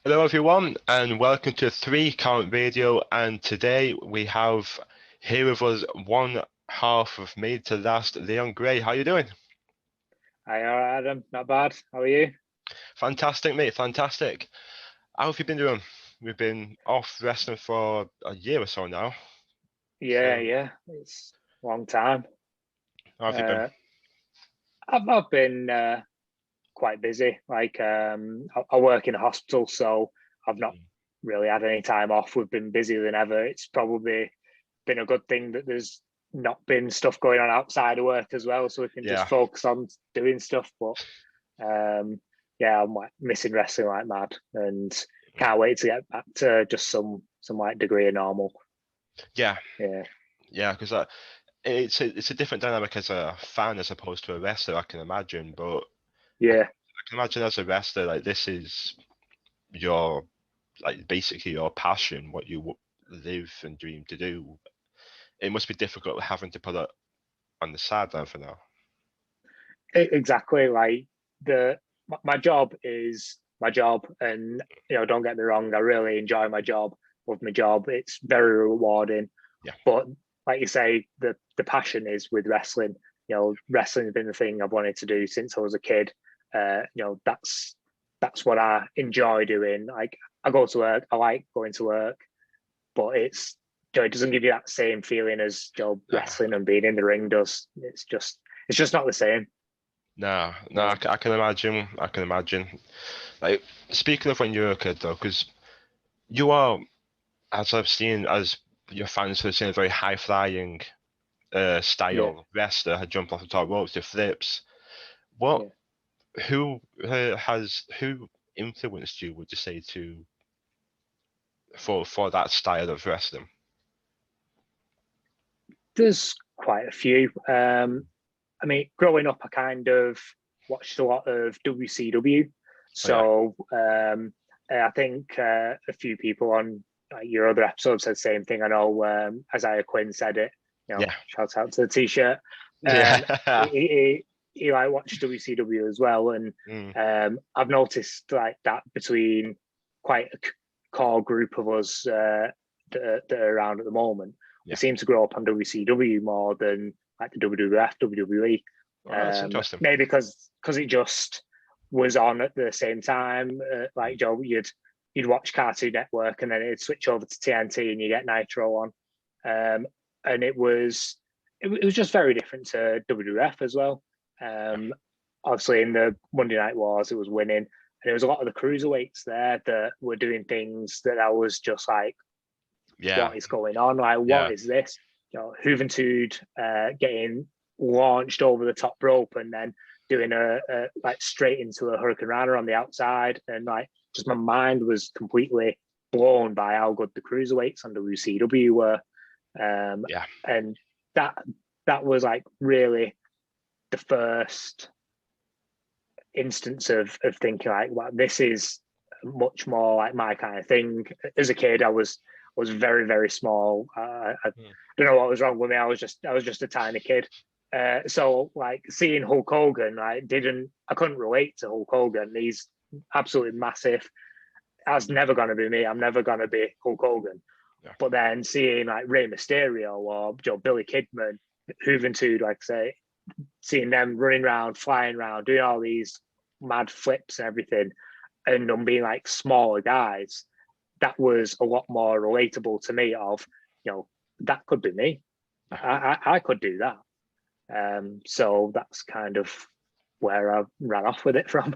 Hello, everyone, and welcome to Three Count Radio. And today we have here with us one half of Made to Last, Leon Gray. How you doing? Hi, Adam. Not bad. How are you? Fantastic, mate. Fantastic. How have you been doing? We've been off wrestling for a year or so now. Yeah. It's a long time. How have you been? Uh, I've been quite busy. I work in a hospital, so I've not really had any time off. We've been busier than ever. It's probably been a good thing that there's not been stuff going on outside of work as well, so we can just focus on doing stuff. But I'm like missing wrestling like mad, and can't wait to get back to just some like degree of normal. Yeah, Yeah. because it's a different dynamic as a fan as opposed to a wrestler, I can imagine. But Yeah. I can imagine as a wrestler, like this is your basically your passion, what you live and dream to do. It must be difficult having to put it on the sideline for now. Exactly. Like my job is my job, and don't get me wrong, I really enjoy my job. Love my job. It's very rewarding. Yeah. But like you say, the passion is with wrestling. Wrestling has been the thing I've wanted to do since I was a kid. That's what I enjoy doing. Like I go to work, I like going to work, but it doesn't give you that same feeling as wrestling and being in the ring does. It's just not the same. No, I can imagine. I can imagine. Like speaking of when you were a kid, though, because you are, as I've seen, as your fans have seen, a very high flying style wrestler. Had jumped off the top ropes, the flips. What? Yeah. Who influenced you? Would you say for that style of wrestling? There's quite a few. I mean, growing up, I kind of watched a lot of WCW. So I think a few people on your other episodes said the same thing. I know Isaiah Quinn said it. Shout out to the T-shirt. He like watched WCW as well, and I've noticed like that between quite a core group of us that are around at the moment. We seem to grow up on WCW more than like the WWF, WWE. That's interesting. Maybe because it just was on at the same time. Like Joe, you'd watch Cartoon Network and then it'd switch over to TNT and you get Nitro on. And it was just very different to WWF as well. Obviously in the Monday Night Wars, it was winning. And there was a lot of the cruiserweights there that were doing things that I was just like, what is going on? Like, what is this? Juventud getting launched over the top rope and then doing a like straight into a Hurricane Rana on the outside, and like just my mind was completely blown by how good the cruiserweights on WCW were. And that was like really the first instance of thinking like, wow, this is much more like my kind of thing. As a kid, I was very, very small. I don't know what was wrong with me. I was just a tiny kid. So like seeing Hulk Hogan, I couldn't relate to Hulk Hogan. He's absolutely massive. That's never going to be me. I'm never going to be Hulk Hogan. Yeah. But then seeing like Rey Mysterio or Billy Kidman, Juventud, like I say, seeing them running around, flying around, doing all these mad flips and everything, and them being like smaller guys, that was a lot more relatable to me of, that could be me. I could do that. So that's kind of where I ran off with it from.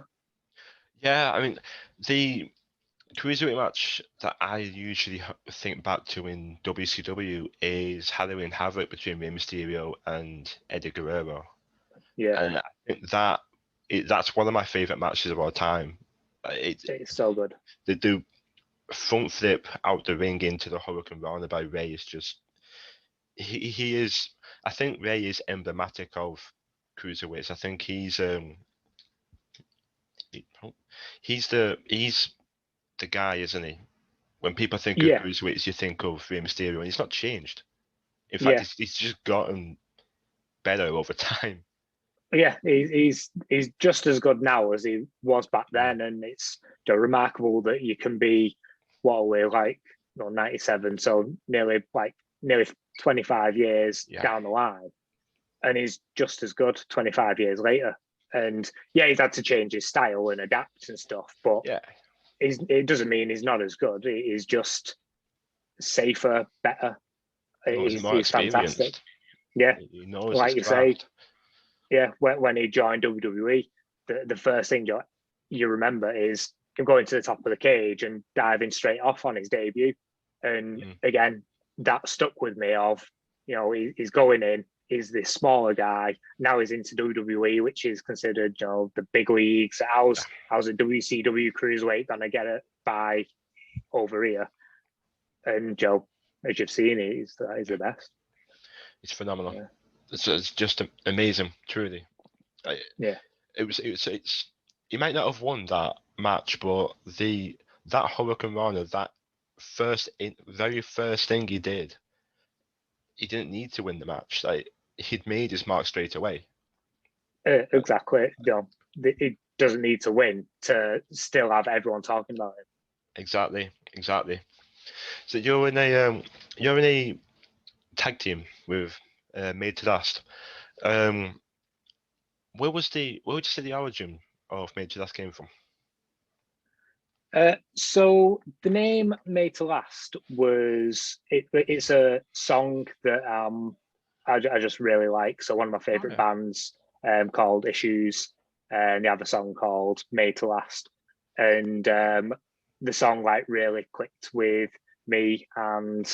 Yeah, I mean, the cruiserweight match that I usually think back to in WCW is Halloween Havoc between Rey Mysterio and Eddie Guerrero. Yeah. And I think that's one of my favorite matches of all time. It's so good. They do front flip out the ring into the Hurricane Rana by Rey is just he is. I think Rey is emblematic of cruiserweights. I think he's the guy, isn't he? When people think of cruiserweights, you think of Rey Mysterio, and he's not changed. In fact, he's just gotten better over time. yeah, he's just as good now as he was back then, and it's remarkable that you can be what are we like, 97, so nearly 25 years down the line, and he's just as good 25 years later. And yeah, he's had to change his style and adapt and stuff, but it doesn't mean he's not as good. He's just safer, better. He's fantastic. Yeah, like you say. Yeah, when he joined WWE, the first thing you remember is him going to the top of the cage and diving straight off on his debut. And again, that stuck with me of, he's going in, he's this smaller guy. Now he's into WWE, which is considered, the big leagues. How's a WCW cruiserweight going to get it by over here? And as you've seen, he's the best. It's phenomenal. Yeah. It's just amazing, truly. It's. He might not have won that match, but that Hurricane Rana, that very first thing he did, he didn't need to win the match. Like, he'd made his mark straight away. Exactly. It doesn't need to win to still have everyone talking about it. Exactly. So you're in a tag team with Made to Last. Where would you say the origin of Made to Last came from? So the name Made to Last was it's a song that I just really like. So one of my favorite bands called Issues, and they have a song called Made to Last, and the song really clicked with me, and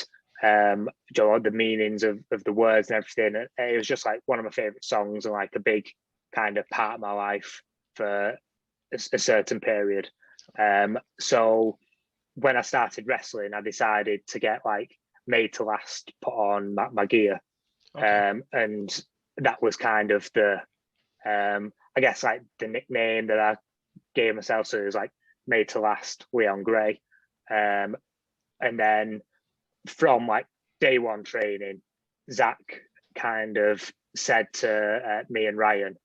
the meanings of the words and everything. It was just one of my favorite songs and a big kind of part of my life for a certain period. So when I started wrestling, I decided to get Made to Last put on my gear. And that was kind of the I guess the nickname that I gave myself. So it was Made to Last Leon Gray. And then from day one training, Zach kind of said to me and Ryan,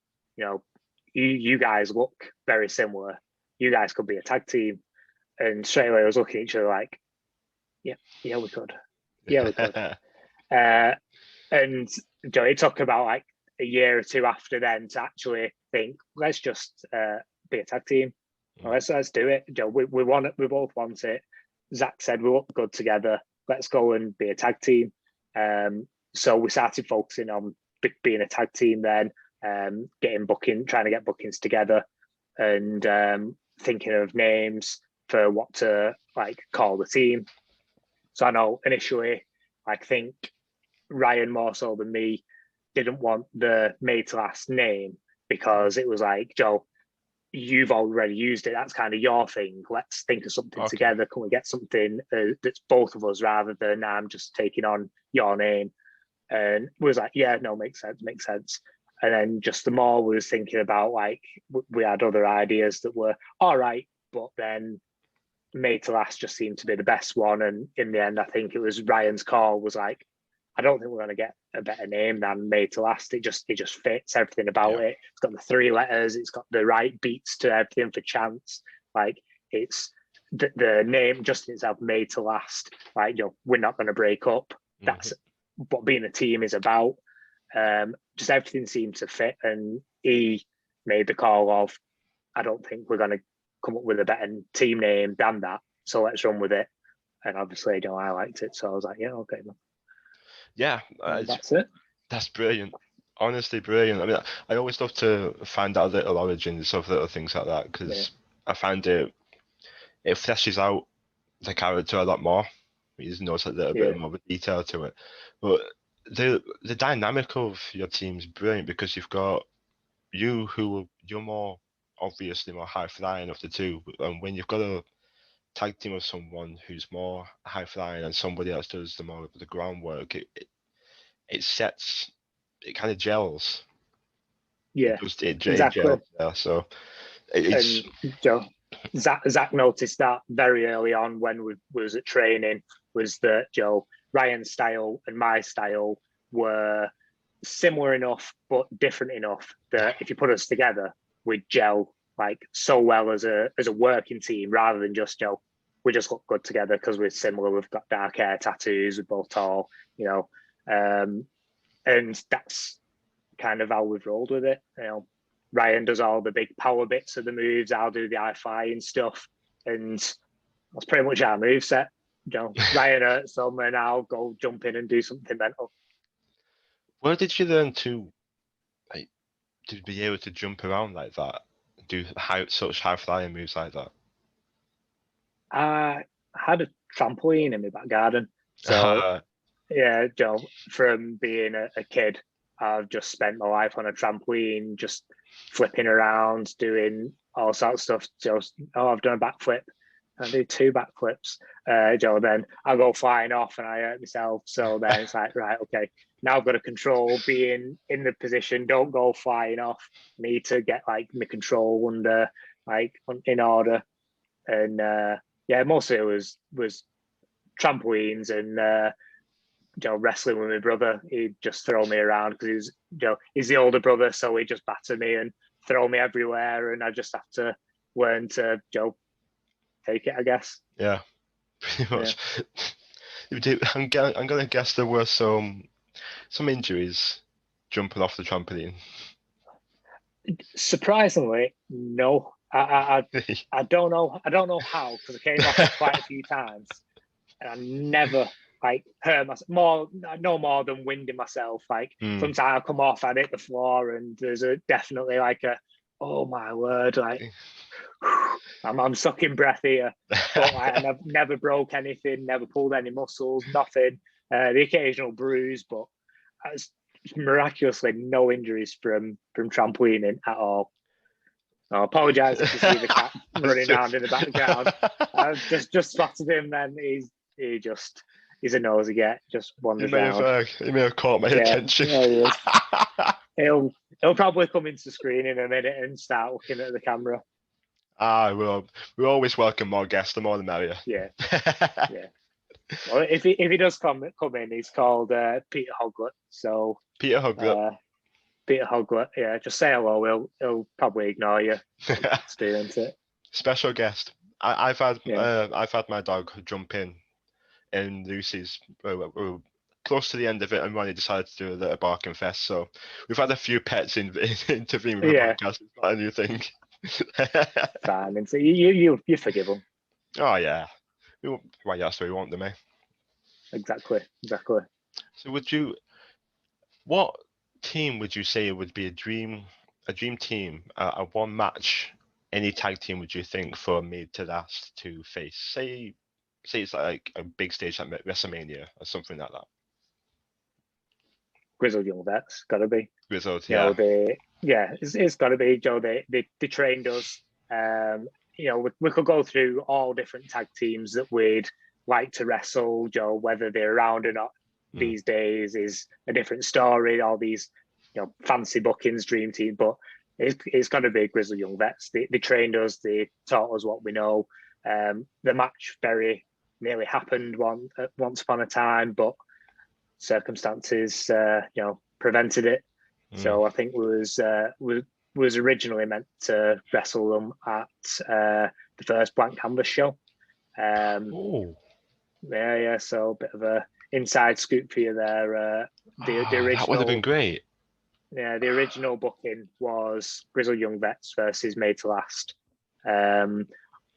you guys look very similar. You guys could be a tag team. And straight away I was looking at each other yeah, we could. Yeah, we could. And it took about a year or two after then to actually think, let's just be a tag team. Let's do it. We want it. We both want it. Zach said we look good together. Let's go and be a tag team. So we started focusing on being a tag team then, trying to get bookings together, and thinking of names for what to call the team. So I know initially, I think Ryan more so than me didn't want the Made to Last name because it was Joe, you've already used it. That's kind of your thing. Let's think of something together. Can we get something that's both of us rather than I'm just taking on your name? And we was yeah, no, makes sense. And then just the more we was thinking about, we had other ideas that were all right, but then Made to Last just seemed to be the best one. And in the end, I think it was Ryan's call was I don't think we're going to get a better name than Made to Last. It just fits everything about it. It's got the 3 letters. It's got the right beats to everything for chants. It's the name just in itself, Made to Last. We're not going to break up. That's what being a team is about. Just everything seemed to fit, and he made the call of, I don't think we're going to come up with a better team name than that. So let's run with it. And obviously, I liked it, so I was yeah, okay, man. Yeah, that's it. That's brilliant. Honestly, brilliant. I mean, I always love to find out little origins of little things like that because I find it fleshes out the character a lot more. You notice a little bit more of a detail to it. But the dynamic of your team is brilliant because you've got you're more obviously more high flying of the two, and when you've got a tag team with someone who's more high flying and somebody else does the more of the groundwork, it kind of gels. Yeah, it exactly. Gels, so it's. And Zach noticed that very early on when we was at training, was that Ryan's style and my style were similar enough but different enough that if you put us together, we'd gel like so well as a working team rather than just we just look good together because we're similar. We've got dark hair, tattoos, we're both tall, and that's kind of how we've rolled with it. Ryan does all the big power bits of the moves. I'll do the high-flying stuff, and that's pretty much our move set. Ryan hurts some, and I'll go jump in and do something mental. Where did you learn to be able to jump around like that, do such high flying moves like that? I had a trampoline in my back garden, so yeah, from being a kid, I've just spent my life on a trampoline, just flipping around, doing all sorts of stuff. I've done a backflip. I do 2 backflips. Then I go flying off and I hurt myself. So then it's like, right, okay, now I've got to control being in the position. Don't go flying off. Need to get like my control under, in order. And most of it was trampolines and wrestling with my brother. He'd just throw me around because he's the older brother, so he'd just batter me and throw me everywhere, and I just have to learn to take it, I guess. Yeah, pretty much. Yeah. I'm gonna guess there were some injuries jumping off the trampoline. Surprisingly, no. I don't know. I don't know how, because I came off quite a few times, and I never hurt myself no more than winding myself. Sometimes I come off, I hit the floor, and there's definitely oh my word, I'm sucking breath here. But I never broke anything, never pulled any muscles, nothing. The occasional bruise, but miraculously no injuries from trampolining at all. I apologise if you see the cat running around in the background. I've just spotted him, and he's a nosy get, just wanders around. He may have caught my attention. Yeah, he'll probably come into the screen in a minute and start looking at the camera. We always welcome more guests, the more the merrier. Yeah. Yeah. Well, if he does come in, he's called Peter Hoglet. So Peter Hoglet. Peter Hoglet, yeah. Just say hello. He'll probably ignore you. Experience it. Special guest. I've had my dog jump in Lucy's. Close to the end of it, and when he decided to do a little barking fest. So we've had a few pets intervene with the podcast. It's not a new thing. Fine, and so you forgive them. Oh yeah, that's what we want them, eh? Exactly. So what team would you say would be a dream team, a one match, any tag team would you think for Made to Last to face? Say it's like a big stage like WrestleMania or something like that. Grizzled Young Vets, gotta be. Grizzled, yeah. It's gotta be. They trained us. We could go through all different tag teams that we'd like to wrestle. Whether they're around or not these days is a different story. All these, fancy bookings, dream team, but it's got to be Grizzled Young Vets. They trained us. They taught us what we know. The match very nearly happened once upon a time, but circumstances, prevented it. So I think was originally meant to wrestle them at the first Blank Canvas show. So a bit of a inside scoop for you there. The original, that would have been great. Yeah, the original booking was Grizzled Young Vets versus Made to Last, but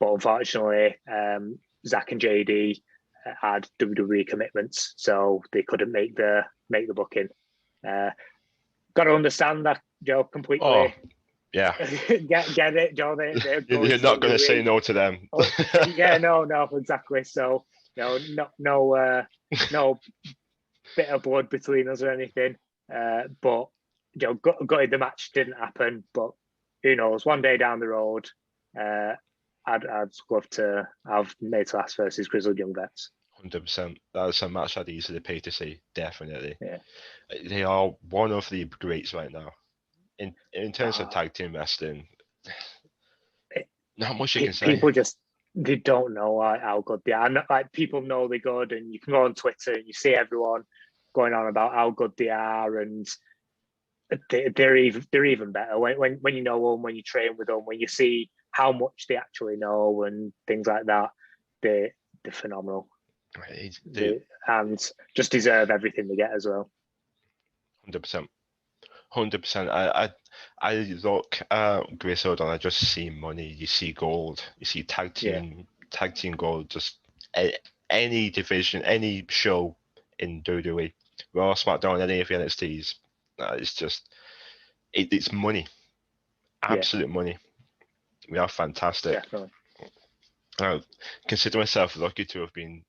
unfortunately, Zach and JD had WWE commitments, so they couldn't make the booking. Got to understand that, Joe, completely. Oh, yeah. get it, Joe. You're not going to say no to them. No, exactly. So no bit of blood between us or anything. But gutted the match didn't happen. But who knows? One day down the road, I'd love to have Made to Last versus Grizzled Young Vets. 100%. That's a match I'd easily pay to see. Definitely. Yeah. They are one of the greats right now. In terms of tag team wrestling, not much you can say. People they don't know how good they are. People know they're good, and you can go on Twitter and you see everyone going on about how good they are, and they're even better when you know them, when you train with them, when you see how much they actually know and things like that. They're phenomenal. And just deserve everything they get as well. 100%. 100%. I look at Grace O'Donnell, I just see money. You see gold. You see tag team gold. Just any division, any show in WWE, Raw, SmackDown, any of the NXTs. It's just it's money, absolute money. We are fantastic. Definitely. I consider myself lucky to have been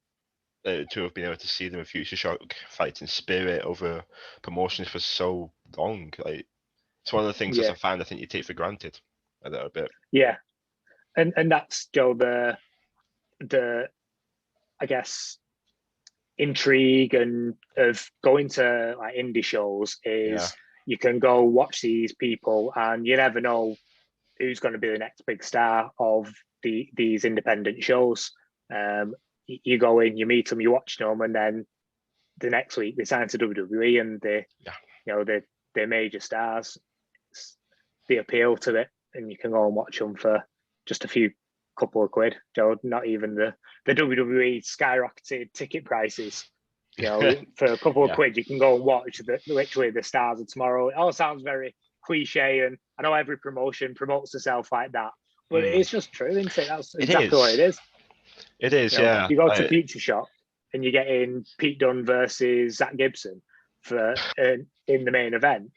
able to see them in Future Shock fighting Spirit over promotions for so long. Like, it's one of the things as a fan I think you take for granted a little bit. Yeah, and that's Joe the I guess intrigue and of going to like indie shows is you can go watch these people and you never know who's going to be the next big star of these independent shows. You go in, you meet them, you watch them, and then the next week they sign to WWE and they're major stars. It's the appeal to it, and you can go and watch them for just a couple of quid. Not even the WWE skyrocketed ticket prices. For a couple of quid, you can go and watch literally the stars of tomorrow. It all sounds very cliche, and I know every promotion promotes itself like that, but it's just true, isn't it? That's exactly what it is. It is, You go to Future Shock and you get in Pete Dunne versus Zach Gibson in the main event.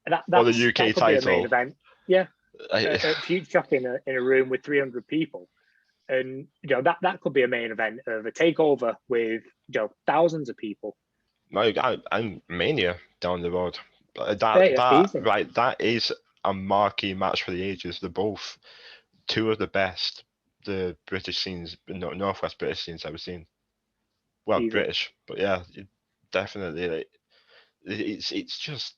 And that's the UK title. Be a main event. Yeah. At Future Shock in a room with 300 people. And that could be a main event of a takeover with thousands of people. I'm Mania down the road. That is a marquee match for the ages. They're both two of the best the British scenes, Northwest British scenes I've seen. Well, easy. British, but yeah, definitely. It's just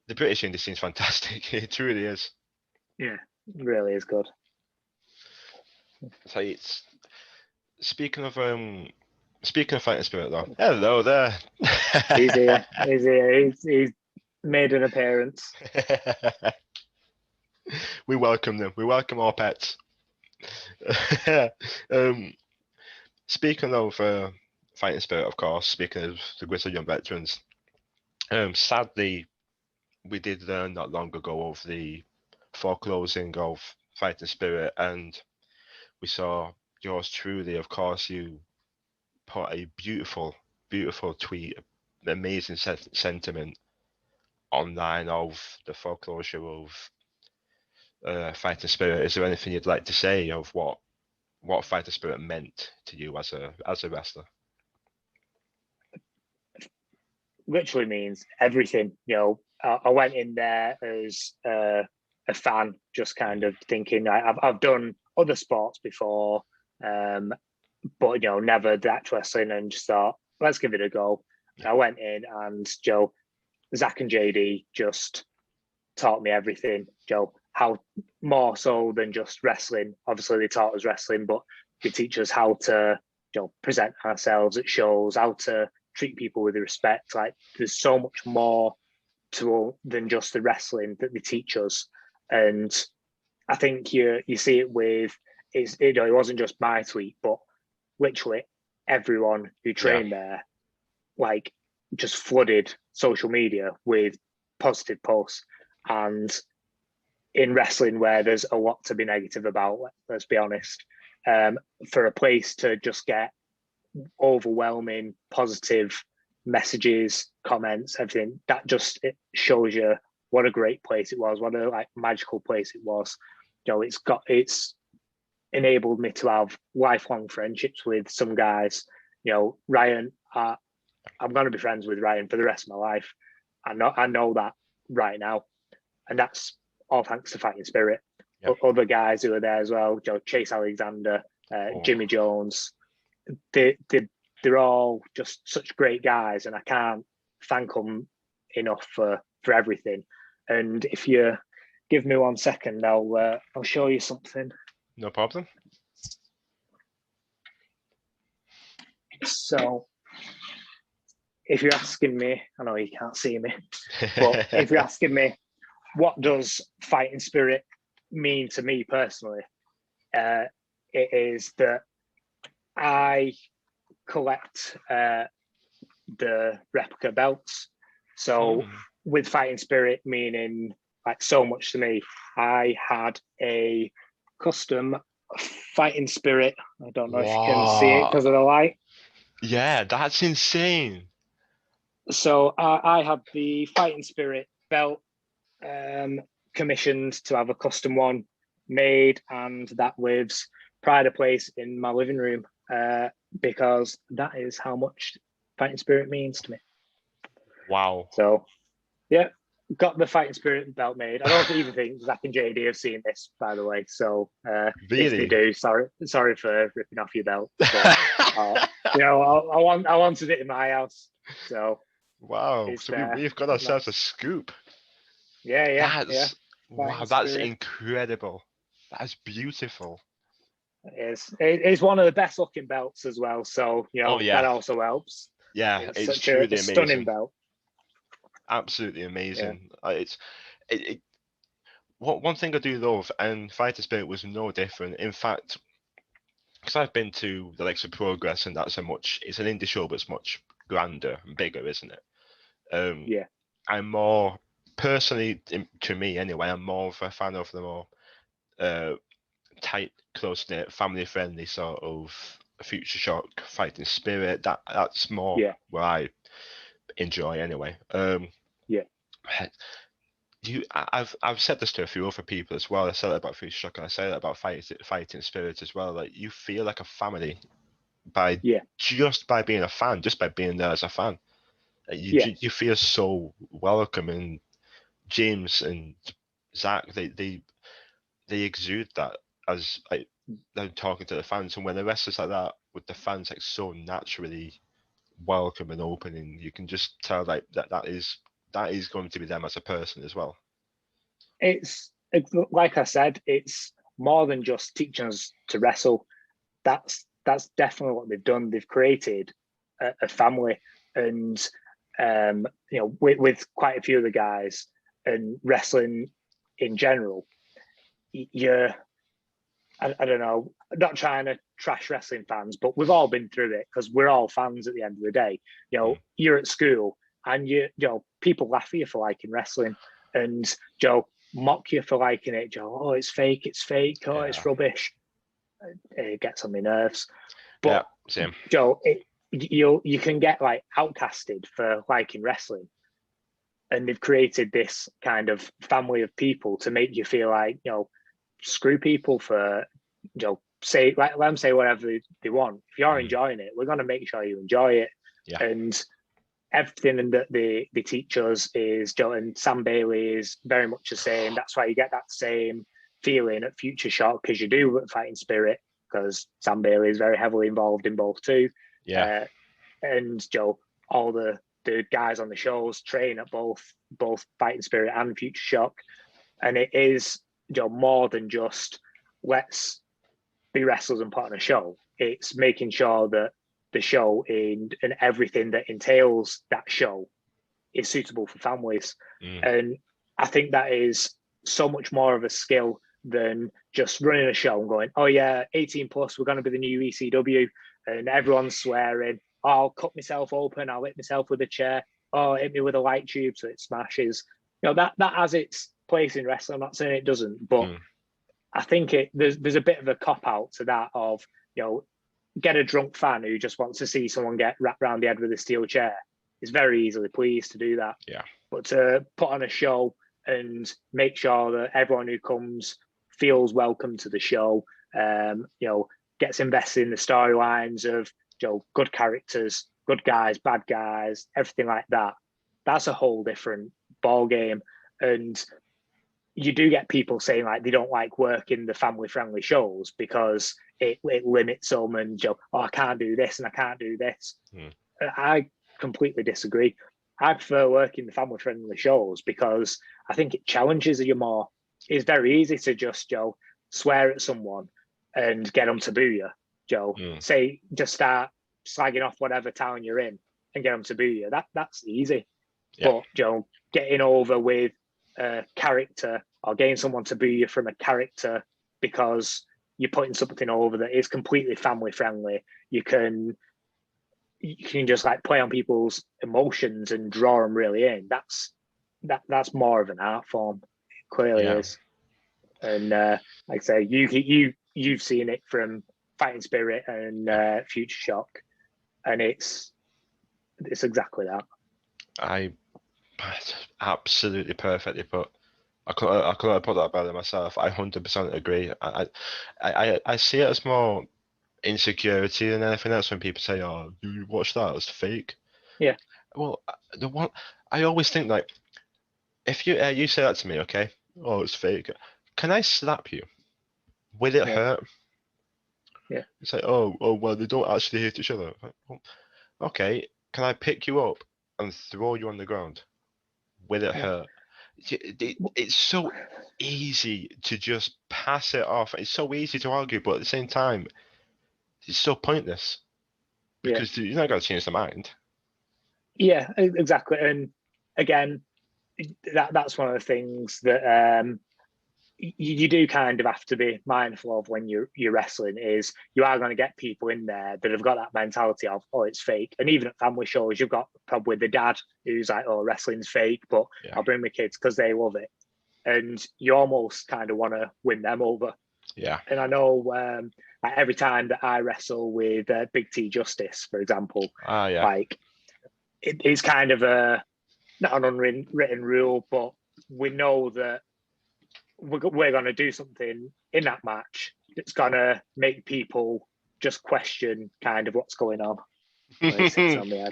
the British indie scene's fantastic. It truly is. Yeah, it really is good. So it's speaking of Fighting Spirit though. Hello there. He's here. He's made an appearance. We welcome them. We welcome our pets. Speaking of Fighting Spirit, of course, speaking of the Grizzled Young Veterans, sadly, we did learn not long ago of the foreclosing of Fighting Spirit, and we saw yours truly, of course, you put a beautiful, beautiful tweet, amazing sentiment online of the foreclosure of Fighting Spirit. Is there anything you'd like to say of what Fighting Spirit meant to you as a wrestler? Literally means everything. I went in there as a fan, just kind of thinking I've done other sports before, but never that wrestling, and just thought let's give it a go. I went in and Zach and JD just taught me everything. How more so than just wrestling. Obviously, they taught us wrestling, but they teach us how to present ourselves at shows, how to treat people with respect. Like there's so much more than just the wrestling that they teach us. And I think you see it with it wasn't just my tweet, but literally everyone who trained there, like just flooded social media with positive posts. And in wrestling, where there's a lot to be negative about, let's be honest, for a place to just get overwhelming positive messages, comments, everything, that just it shows you what a great place it was, what a magical place it was. It's enabled me to have lifelong friendships with some guys. Ryan, I'm going to be friends with Ryan for the rest of my life. I know that right now, and that's all thanks to Fighting Spirit. Yep. Other guys who are there as well, Chase Alexander, Jimmy Jones, they're all just such great guys, and I can't thank them enough for everything. And if you give me 1 second, I'll show you something. No problem. So, if you're asking me, I know you can't see me. But if you're asking me, what does fighting spirit mean to me personally? It is that I collect the replica belts. So with fighting spirit meaning like so much to me, I had a custom fighting spirit. I don't know if you can see it because of the light. Yeah, that's insane. So I have the fighting spirit belt commissioned to have a custom one made, and that lives pride of place in my living room because that is how much fighting spirit means to me. Wow. So yeah, got the fighting spirit belt made. I don't even think Zach and JD have seen this, by the way. So if they do, sorry for ripping off your belt. But, I wanted it in my house. So wow. So we've got ourselves a scoop. Yeah. Wow, that's incredible. That's beautiful. It is one of the best looking belts as well. So that also helps. Yeah, it's such truly a stunning belt. Absolutely amazing. Yeah. One thing I do love, and Fighter Spirit was no different. In fact, because I've been to the likes of Progress, and it's an indie show, but it's much grander and bigger, isn't it? Yeah. I'm more personally, to me anyway, I'm more of a fan of the more tight, close knit, family friendly sort of Future Shock Fighting Spirit. That's more where I enjoy anyway. I've said this to a few other people as well. I said it about Future Shock, and I said it about Fighting Spirit as well. Like, you feel like a family just by being a fan, just by being there as a fan. You feel so welcome, and James and Zach, they exude that as like they're talking to the fans, and when the wrestlers like that with the fans like so naturally welcome and open, and you can just tell like that is going to be them as a person as well. It's like I said, it's more than just teaching us to wrestle. That's definitely what they've done. They've created a family, and with quite a few of the guys and wrestling in general, I don't know, not trying to trash wrestling fans, but we've all been through it because we're all fans at the end of the day. You're at school and people laugh at you for liking wrestling, and mock you for liking it. Oh, it's fake. Oh, it's rubbish. It gets on my nerves. But same. You can get like outcasted for liking wrestling, and they've created this kind of family of people to make you feel like screw people for let them say whatever they want. If you're enjoying it, we're going to make sure you enjoy it. And everything that they teach us is and Sam Bailey is very much the same. That's why you get that same feeling at Future Shock, because you do at Fighting Spirit, because Sam Bailey is very heavily involved in both too. And all the guys on the shows train at both Fighting Spirit and Future Shock, and it is more than just let's be wrestlers and put on a show. It's making sure that the show and everything that entails that show is suitable for families. And I think that is so much more of a skill than just running a show and going, oh yeah, 18 plus, we're going to be the new ECW, and everyone's swearing, oh, I'll cut myself open, I'll hit myself with a chair, oh, hit me with a light tube so it smashes. That has its place in wrestling. I'm not saying it doesn't, but I think there's a bit of a cop out to that of get a drunk fan who just wants to see someone get wrapped around the head with a steel chair is very easily pleased to do that. But to put on a show and make sure that everyone who comes feels welcome to the show, gets invested in the storylines of good characters, good guys, bad guys, everything like that. That's a whole different ball game. And you do get people saying like they don't like working the family friendly shows because it limits them, and I can't do this and I can't do this. I completely disagree. I prefer working the family friendly shows because I think it challenges you more. It's very easy to just swear at someone and get them to boo you. Just start slagging off whatever town you're in and get them to boo you. That's easy. Yeah. But getting over with a character or getting someone to boo you from a character because you're putting something over that is completely family friendly, you can just like play on people's emotions and draw them really in. That's more of an art form. It clearly is. And like I say, you've seen it from Fighting Spirit and Future Shock, and it's exactly that. I absolutely perfectly put. I couldn't put that better myself. I 100% agree. I see it as more insecurity than anything else when people say, "Oh, you watch that? It's fake." Yeah. Well, the one I always think like, if you say that to me, okay, oh, it's fake. Can I slap you? Will it hurt? Yeah. It's like, oh, well, they don't actually hate each other. Well, okay, can I pick you up and throw you on the ground? Will it hurt? It's so easy to just pass it off. It's so easy to argue, but at the same time, it's so pointless because you're not going to change the mind. Yeah, exactly. And again, that's one of the things that you do kind of have to be mindful of when you're wrestling. Is you are going to get people in there that have got that mentality of, oh, it's fake. And even at family shows, you've got probably the dad who's like, oh, wrestling's fake, but I'll bring my kids because they love it. And you almost kind of want to win them over. Yeah. And I know like every time that I wrestle with Big T Justice, for example, like it's kind of not an unwritten rule, but we know that we're going to do something in that match that's going to make people just question kind of what's going on when it sits on the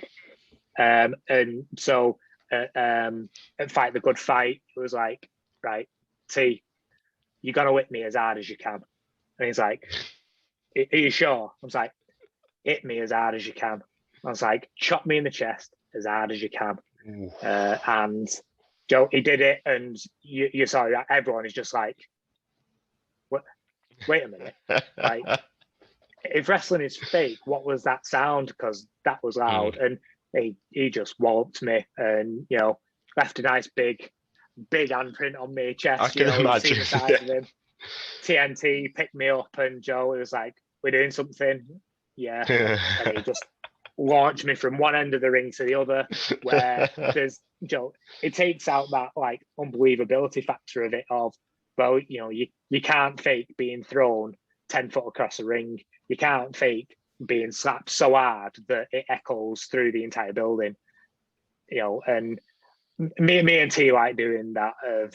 head. And so at Fight the Good Fight, it was like, right, T, you're going to hit me as hard as you can. And he's like, are you sure? I was like, hit me as hard as you can. I was like, chop me in the chest as hard as you can. And Joe, he did it, and you saw that everyone is just like, "What? Wait a minute! Like, if wrestling is fake, what was that sound? Because that was loud." And he just walloped me, and left a nice big handprint on my chest. I can imagine. The size of him. TNT picked me up, and Joe was like, "We're doing something." Yeah, and he just launch me from one end of the ring to the other, where there's it takes out that like unbelievability factor of it of, well, you can't fake being thrown 10 foot across a ring. You can't fake being slapped so hard that it echoes through the entire building. And me and T like doing that of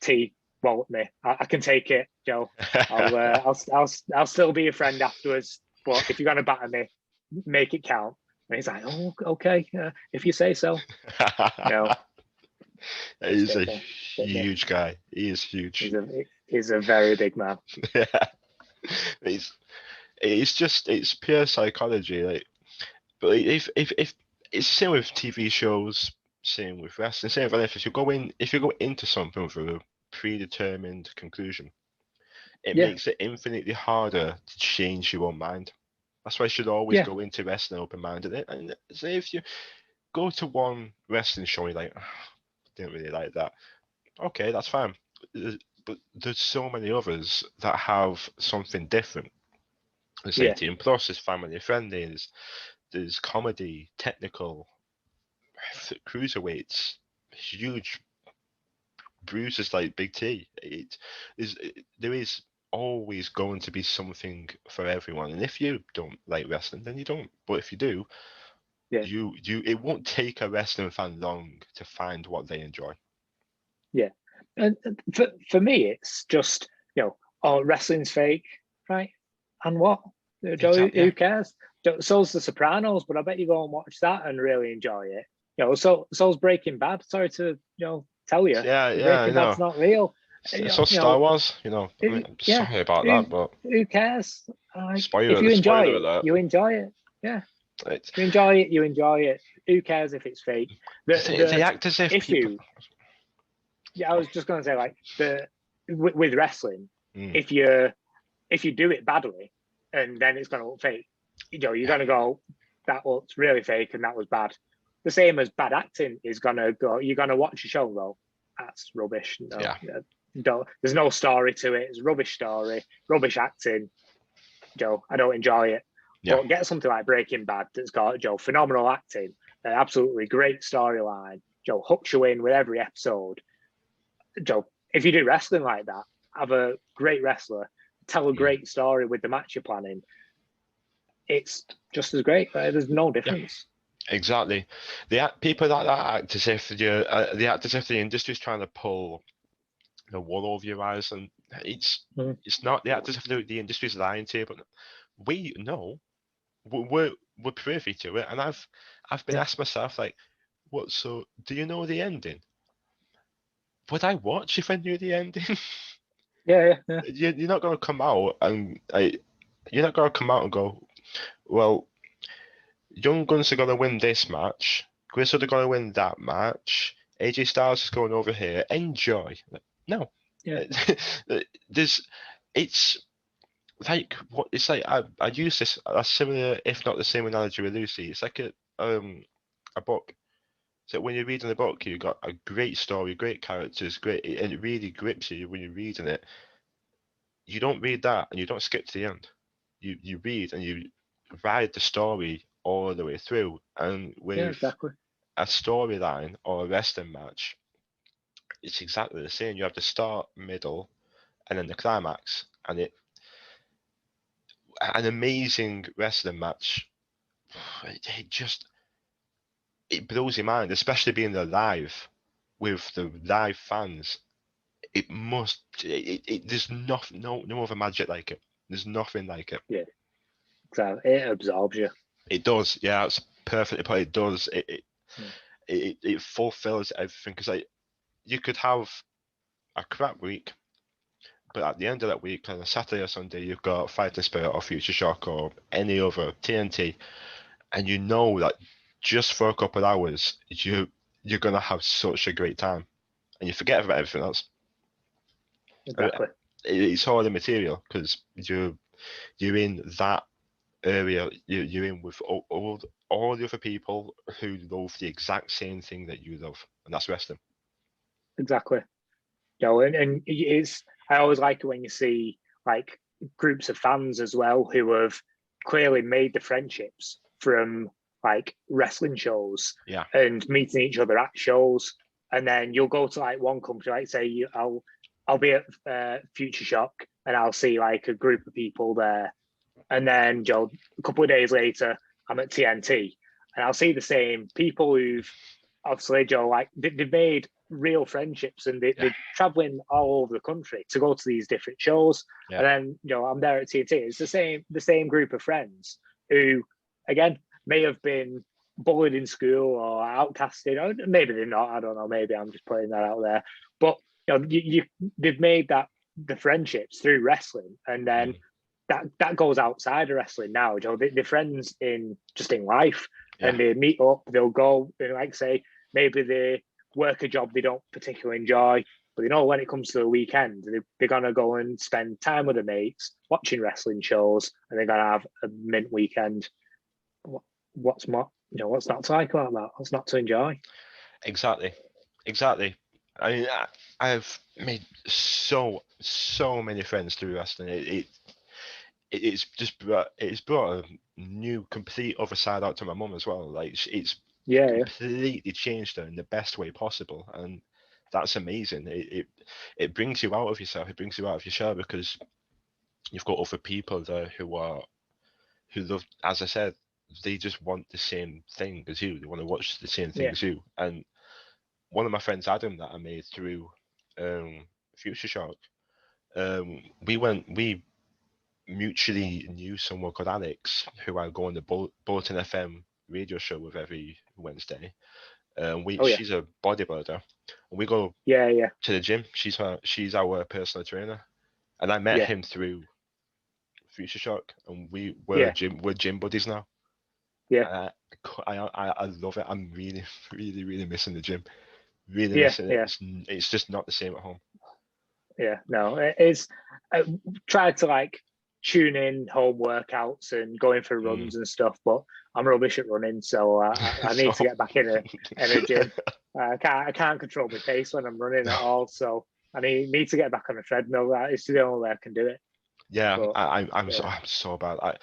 T wallop me. I can take it, Joe. I'll still be a friend afterwards. But if you're gonna batter me, make it count. And he's like, oh, okay, if you say so. He's a huge guy. He is huge. He's a very big man. Yeah. It's pure psychology. Like, but if it's the same with TV shows, same with wrestling, same with anything. If you go into something with a predetermined conclusion, it makes it infinitely harder to change your own mind. That's why you should always go into wrestling open-minded. And say if you go to one wrestling show and you're like, oh, didn't really like that. Okay, that's fine. But there's so many others that have something different. There's 18 plus, there's family friendly, there's comedy, technical, cruiserweights, huge bruises like Big T. There is always going to be something for everyone, and if you don't like wrestling, then you don't. But if you do, it won't take a wrestling fan long to find what they enjoy. Yeah, and for me, it's just oh, wrestling's fake, right? And what? Who cares? So's The Sopranos, but I bet you go and watch that and really enjoy it. So's Breaking Bad. Sorry to tell you, Breaking Bad's not real. So Star Wars, sorry about that, but who cares? Spoiler, if you enjoy it, alert. you enjoy it. Yeah, if you enjoy it, you enjoy it. Who cares if it's fake? They act as if people. I was just going to say, like, with wrestling, if you do it badly, and then it's going to look fake, you're going to go, that looks really fake, and that was bad. the same as bad acting is gonna go. You're gonna watch a show and go, that's rubbish. No, Yeah. don't. There's no story to it. It's a rubbish story, rubbish acting. Joe, I don't enjoy it. Yeah. But get something like Breaking Bad that's got phenomenal acting, absolutely great storyline. Hooks you in with every episode. If you do wrestling like that, have a great wrestler, tell a great story with the match you're planning. It's just as great. There's no difference. Yeah, exactly. People like that act as if they act as if the industry's trying to pull the wool over your eyes, and it's not. They act as if the industry's lying to you, but we know we're privy to it, and I've been asked myself, like, what? So do you know the ending? Would I watch if I knew the ending? Yeah. You're not going to come out and you're not going to come out and go, well, Young Guns are going to win this match, Grizzled are going to win that match, AJ Styles is going over here. Enjoy. No. Yeah. It's like what it's like. I use this a similar, if not the same analogy with Lucy. It's like a book. So when you're reading the book, you've got a great story, great characters, and it really grips you when you're reading it. You don't read that and you don't skip to the end. You read and you ride the story all the way through. And with exactly. a storyline or a wrestling match, it's exactly the same. You have the start, middle, and then the climax. And an amazing wrestling match. It blows your mind, especially being there live with the live fans. There's no other magic like it. There's nothing like it. Yeah, exactly. It absorbs you. It does. Yeah, it's perfectly put. It does. It fulfills everything, because like you could have a crap week, but at the end of that week, on a Saturday or Sunday, you've got Fighting Spirit or Future Shock or any other TNT, and you know that just for a couple of hours, you're gonna have such a great time, and you forget about everything else. Exactly. It's all the material, because you're in that area. You're in with all the other people who love the exact same thing that you love, and that's wrestling. Exactly. And it's, I always like it when you see like groups of fans as well who have clearly made the friendships from like wrestling shows, and meeting each other at shows, and then you'll go to like one company, like say I'll be at Future Shock, and I'll see like a group of people there, and then a couple of days later I'm at TNT, and I'll see the same people who've obviously like they've made real friendships, and they're traveling all over the country to go to these different shows, and then I'm there at TNT. It's the same group of friends who, again, may have been bullied in school or outcasted, or maybe they're not. I don't know. Maybe I'm just putting that out there. But they've made the friendships through wrestling, and then that goes outside of wrestling now. They're friends in life, and they meet up. They'll go, and like say, maybe they work a job they don't particularly enjoy, but when it comes to the weekend, they're gonna go and spend time with their mates watching wrestling shows, and they're gonna have a mint weekend. What's not to like about that? What's not to enjoy? Exactly. I mean, I've made so many friends through wrestling. It's brought a new, complete other side out to my mum as well. Like it's completely changed her in the best way possible, and that's amazing. It brings you out of yourself. It brings you out of your shell, because you've got other people there who love, as I said, they just want the same thing as you. They want to watch the same thing as you. And one of my friends, Adam, that I made through Future Shock, we mutually knew someone called Alex, who I go on the Bolton FM radio show with every Wednesday. She's a bodybuilder, and we go to the gym. She's our personal trainer, and I met him through Future Shock, and we're gym buddies now. I love it. I'm really, really, really missing the gym. Really missing it. It's just not the same at home. Yeah, no, it's tried to like tune in home workouts and going for runs and stuff, but I'm rubbish at running, so I need to get back in a gym. I can't control my pace when I'm running at all, so I need to get back on a treadmill. That is the only way I can do it. Yeah, But, I'm so bad. I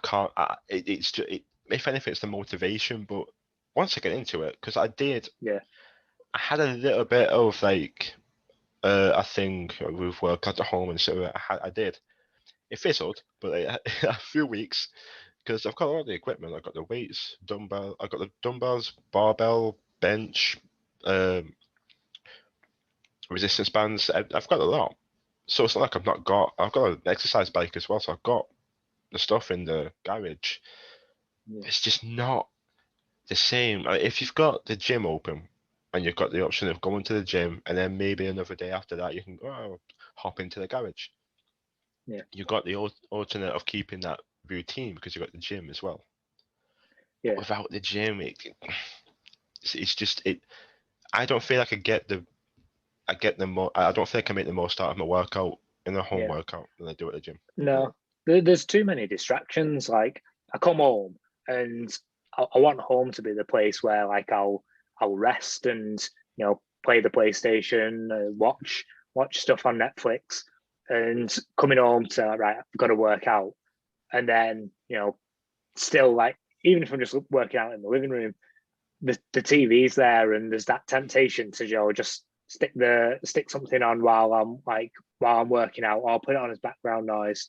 can't. It's just if anything, it's the motivation. But once I get into it, because I had a little bit of like a thing with workout at home, and so I did. It fizzled, but a few weeks because I've got all the equipment. I've got the weights, I got the dumbbells, barbell, bench, resistance bands. I've got a lot. So it's not like I've got an exercise bike as well. So I've got the stuff in the garage. Yeah. It's just not the same. If you've got the gym open and you've got the option of going to the gym and then maybe another day after that you can hop into the garage. Yeah. You've got the alternate of keeping that routine because you've got the gym as well. Yeah. But without the gym, it's just it. I don't feel like I don't think I make the most out of my workout in a home workout than I do at the gym. No, there's too many distractions. Like I come home and I want home to be the place where like I'll rest and play the PlayStation, watch stuff on Netflix, and coming home to right, I've got to work out, and then still like even if I'm just working out in the living room, the TV's there and there's that temptation to just stick something on while I'm working out, or I'll put it on as background noise,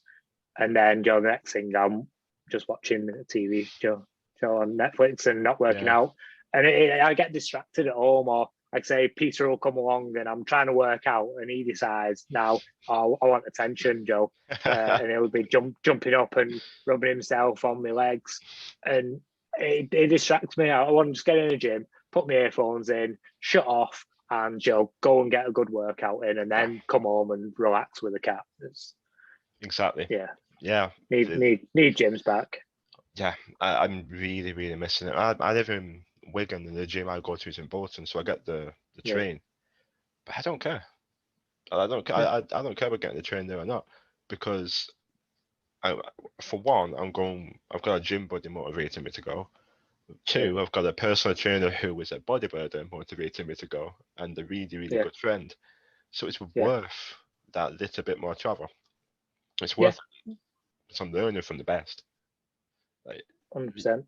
and then the next thing I'm just watching the TV show on Netflix and not working out, and I get distracted at home, or like say Peter will come along and I'm trying to work out and he decides now I want attention, Joe, and he'll be jumping up and rubbing himself on my legs, and it distracts me. I want to just get in the gym, put my earphones in, shut off, and go and get a good workout in, and then come home and relax with the cat. Exactly. Yeah. Need gyms back. Yeah, I'm really, really missing it. I live in Wigan and the gym I go to is in Bolton, so I get the train. But I don't care. I don't care. I don't care about getting the train there or not, because for one, I've got a gym buddy motivating me to go. Two, I've got a personal trainer who is a bodybuilder motivating me to go, and a really, really good friend. So it's worth that little bit more travel. It's worth it. So I'm learning from the best. 100%.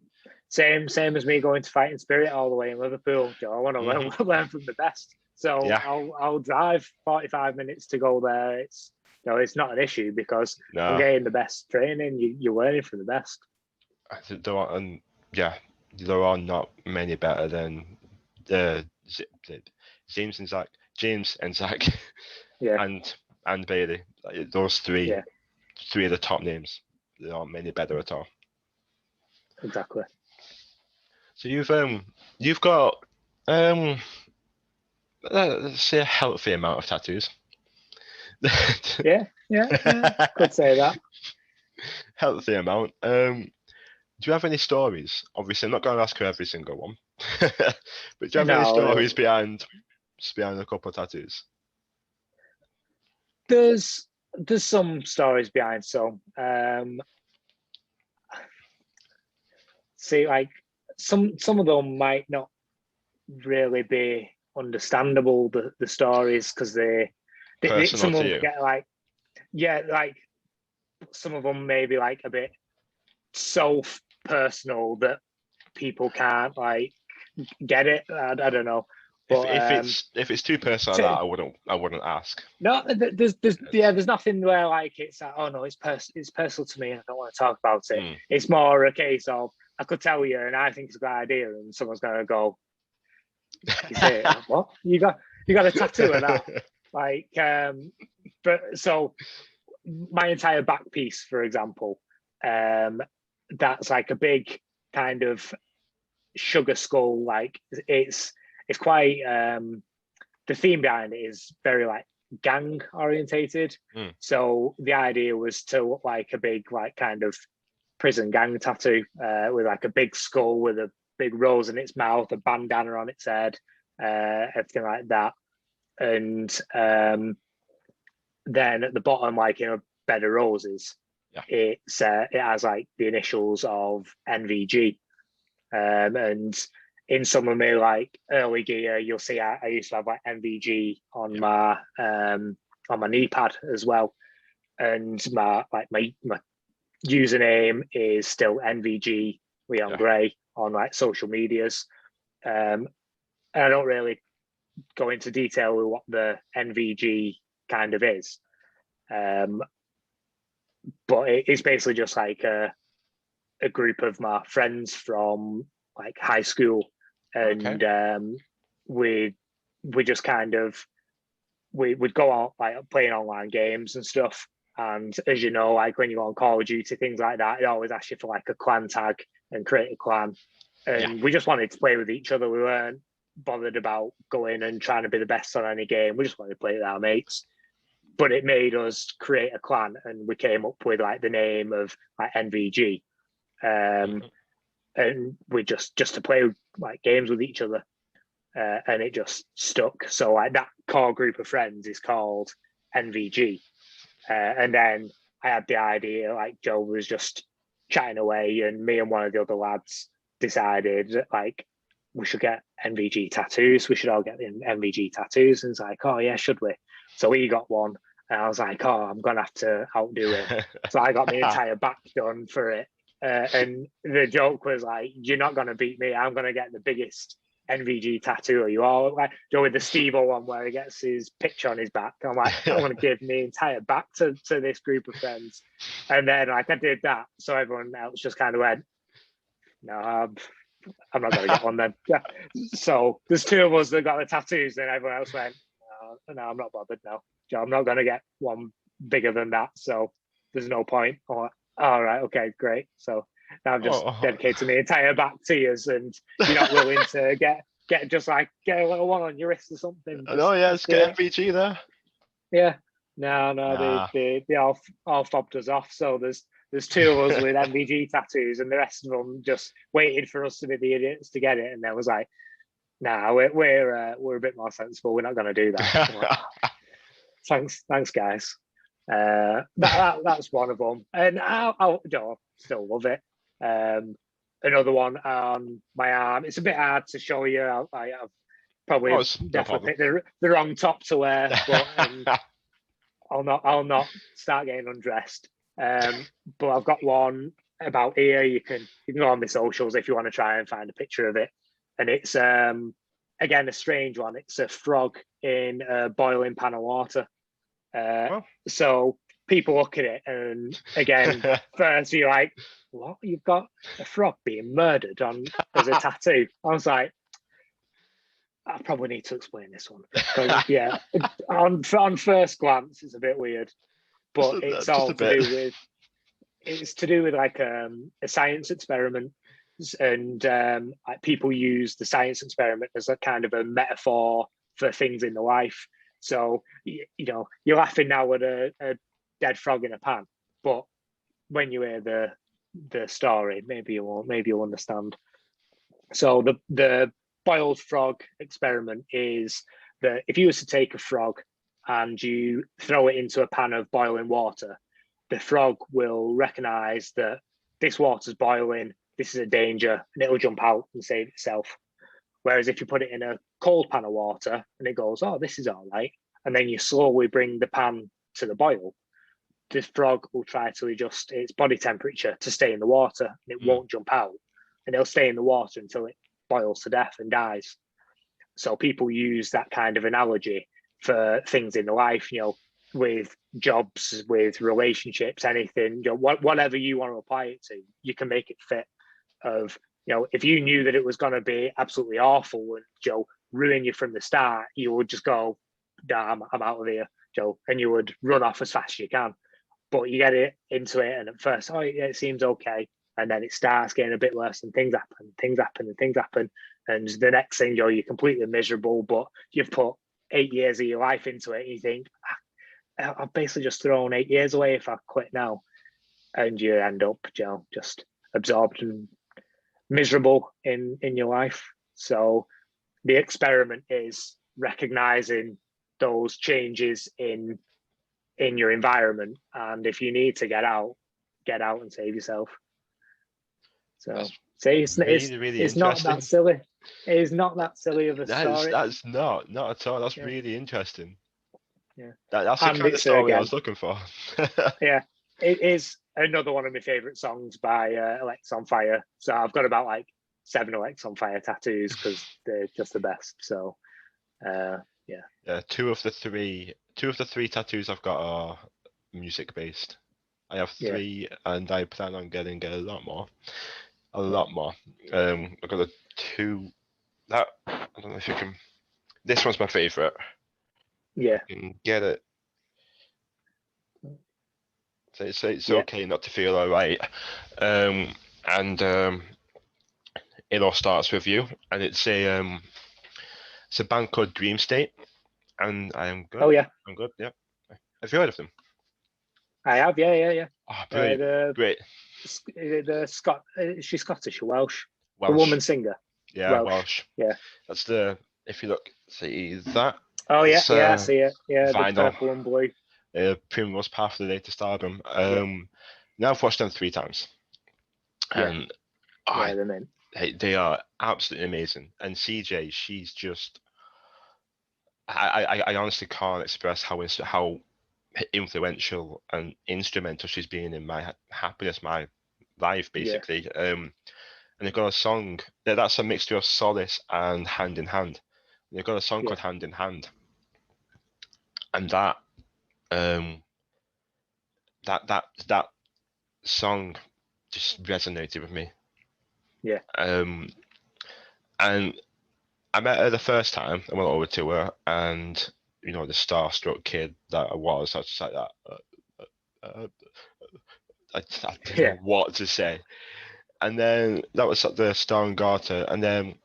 Same as me going to Fighting Spirit all the way in Liverpool. I want to learn from the best. So I'll drive 45 minutes to go there. It's not an issue because I'm getting the best training. You're learning from the best. There are not many better than James and Zach, and Bailey. Those three of the top names. There aren't many better at all. Exactly. So you've got let's say a healthy amount of tattoos. Yeah, could say that. Healthy amount. Do you have any stories? Obviously, I'm not going to ask you every single one, but do you have any stories behind a couple of tattoos? There's some stories behind some. See, like some of them might not really be understandable, the stories, because they some of them get like some of them may be like a bit so personal that people can't like get it. I don't know. But if it's too personal like that, I wouldn't ask. No, there's nothing where like it's like, oh no, it's personal to me and I don't want to talk about it. It's more a case of I could tell you and I think it's a good idea and someone's gonna go, you say what? You got a tattoo of that? Like but so my entire back piece, for example, that's like a big kind of sugar skull, like it's quite the theme behind it is very like gang orientated. So the idea was to look like a big like kind of prison gang tattoo with like a big skull with a big rose in its mouth, a bandana on its head, everything like that. And then at the bottom, like a bed of roses. it has like the initials of NVG, and in some of my like early gear, you'll see I used to have like NVG on my knee pad as well, and my username is still NVG Leon Gray on like social medias. And I don't really go into detail with what the NVG kind of is. But it's basically just like a group of my friends from like high school, and we just kind of we'd go out like playing online games and stuff. And as you know, like when you go on Call of Duty, things like that, it always asks you for like a clan tag and create a clan. And we just wanted to play with each other. We weren't bothered about going and trying to be the best on any game. We just wanted to play with our mates. But it made us create a clan, and we came up with like the name of like NVG. And we just to play like games with each other. And it just stuck. So like that core group of friends is called NVG. And then I had the idea, like Joe was just chatting away, and me and one of the other lads decided that like we should get NVG tattoos. We should all get the NVG tattoos. And it's like, oh yeah, should we? So he got one, and I was like, oh, I'm gonna have to outdo him. So I got my entire back done for it. And the joke was like, you're not gonna beat me. I'm gonna get the biggest NVG tattoo. Are you all like Joe with the Steve-O one where he gets his picture on his back? I'm like, I want to give my entire back to this group of friends. And then like I did that, so everyone else just kind of went, no, I'm not going to get one then. So there's two of us that got the tattoos, and everyone else went, no, I'm not bothered now. Joe, I'm not going to get one bigger than that, so there's no point. All right, okay, great. So now I've just dedicated my entire back to you, and you're not willing to get just like get a little one on your wrist or something. Let's get NVG there. Yeah. No, they all fobbed us off. So there's two of us with NVG tattoos, and the rest of them just waited for us to be the idiots to get it. And then was like, nah, we're a bit more sensible. We're not going to do that. Like, thanks, guys. That's one of them, and I still love it. Another one on my arm. It's a bit hard to show you. I've probably definitely picked the wrong top to wear, but I'll not start getting undressed. But I've got one about here. You can go on my socials if you want to try and find a picture of it. And it's again a strange one. It's a frog in a boiling pan of water. So people look at it, and again, first you're like, what? You've got a frog being murdered as a tattoo? I was like, I probably need to explain this one. Yeah, on first glance, it's a bit weird, but it's all to do with like a science experiment, and like people use the science experiment as a kind of a metaphor for things in the life. So you know, you're laughing now at a dead frog in a pan, but when you hear the story, maybe you'll understand. So the boiled frog experiment is that if you was to take a frog and you throw it into a pan of boiling water, the frog will recognize that this water's boiling, this is a danger, and it'll jump out and save itself. Whereas if you put it in a cold pan of water and it goes, oh, this is all right, and then you slowly bring the pan to the boil, the frog will try to adjust its body temperature to stay in the water, and it won't jump out, and it'll stay in the water until it boils to death and dies. So people use that kind of analogy for things in life, you know, with jobs, with relationships, anything, you know, whatever you want to apply it to, you can make it fit. Of, you know, if you knew that it was going to be absolutely awful and Joe ruin you from the start, you would just go, damn, I'm out of here, Joe, and you would run off as fast as you can. But you get it into it, and at first, oh yeah, it seems okay, and then it starts getting a bit worse, and things happen, and the next thing, Joe, you're completely miserable, but you've put 8 years of your life into it, and you think, I've basically just thrown 8 years away if I quit now, and you end up, Joe, just absorbed and miserable in your life. So the experiment is recognizing those changes in your environment, and if you need to get out, get out and save yourself. So That's it's really it's not interesting. that silly. It is not that silly of a story. That's not at all. That's Yeah. really interesting. Yeah. That's the And kind of it's story I again, was looking for. yeah, it is another one of my favorite songs by Alex on Fire. So I've got about like 7 Alex on Fire tattoos because they're just the best. So yeah. Two of the three tattoos I've got are music based. I have Yeah. 3, and I plan on getting a lot more. Yeah. I've got 2 that I don't know if you can. This one's my favorite. Yeah. You can get it. So it's Yeah. okay not to feel alright. And it all starts with you, and it's a band called Dream State, and I am good. Oh yeah, I'm good. Yeah. Have you heard of them? I have. Yeah. Oh, brilliant. Great. The Scott. Is she Scottish or Welsh? The Welsh. woman singer. Yeah, Welsh. Yeah. That's the, if you look, see that. Oh yeah, It's, I see it. Yeah, vinyl. the purple and blue. Primrose Path, the latest album. Now I've watched them 3 times, and they're mint. they are absolutely amazing. And CJ, she's just, I honestly can't express how influential and instrumental she's been in my happiness, my life, basically. And they've got a song that's a mixture of Solace and Hand in Hand. They've got a song called Hand in Hand, and that that song just resonated with me. Yeah. And I met her the first time. I went over to her, and the starstruck kid that I was just like that. I didn't know what to say. And then that was at the Star and Garter, and then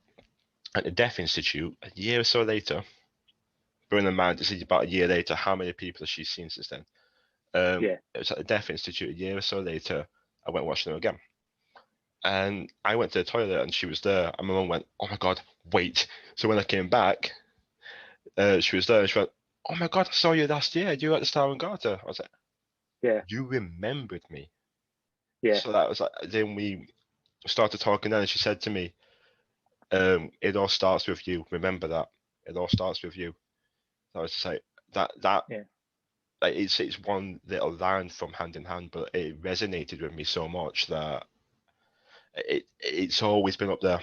at the Deaf Institute a year or so later. Bearing in mind, this is about a year later. How many people has she seen since then? It was at the Deaf Institute a year or so later. I went watching her again, and I went to the toilet, and she was there. And my mum went, "Oh my god, wait!" So when I came back, she was there, and she went, "Oh my god, I saw you last year. You were at the Star and Garter." I was like, "Yeah, you remembered me." Yeah. So that was like, then we started talking, and she said to me, "It all starts with you. Remember that. It all starts with you." So I was just like, that. Like it's one little line from Hand in Hand, but it resonated with me so much that it's always been up there.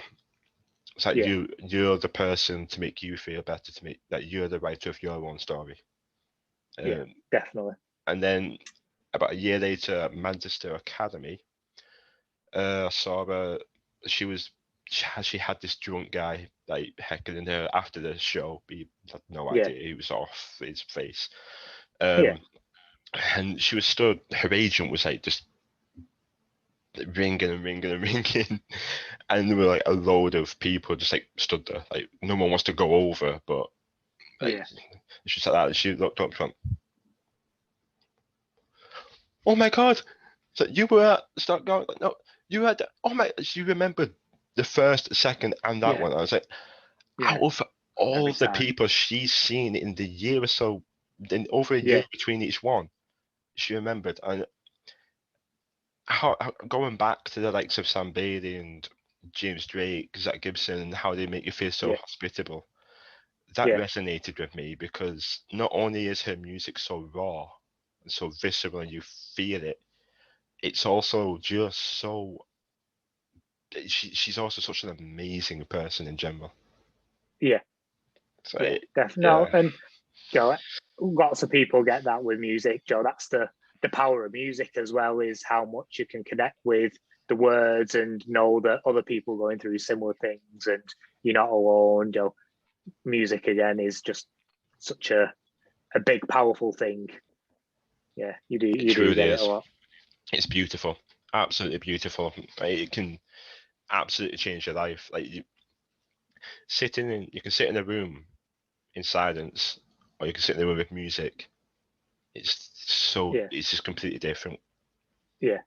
It's like you're the person to make you feel better, to make that you're the writer of your own story. Definitely. And then about a year later at Manchester Academy, I saw her. She had this drunk guy like heckling her after the show. He had no idea he was off his face. And she was stood. Her agent was like just ringing, and there were like a load of people just like stood there. Like no one wants to go over, but like, she said that. She looked up and went, "Oh my god!" So you were at start going. Like, no, you had. Oh my! She remembered the first, second, and that one. I was like, out of all the people she's seen in the year or so, in over a year between each one, she remembered. And how going back to the likes of Sam Bailey and James Drake, Zach Gibson, and how they make you feel so hospitable, that resonated with me, because not only is her music so raw and so visceral and you feel it, it's also just so. She's also such an amazing person in general. Yeah. So definitely. And Joe, lots of people get that with music, Joe. That's the power of music as well, is how much you can connect with the words and know that other people are going through similar things and you're not alone. Joe, music again is just such a big, powerful thing. Yeah, you do get it a lot. It's beautiful, absolutely beautiful. It can absolutely change your life. Like you can sit in a room in silence, or you can sit in a room with music. It's just completely different. Yeah.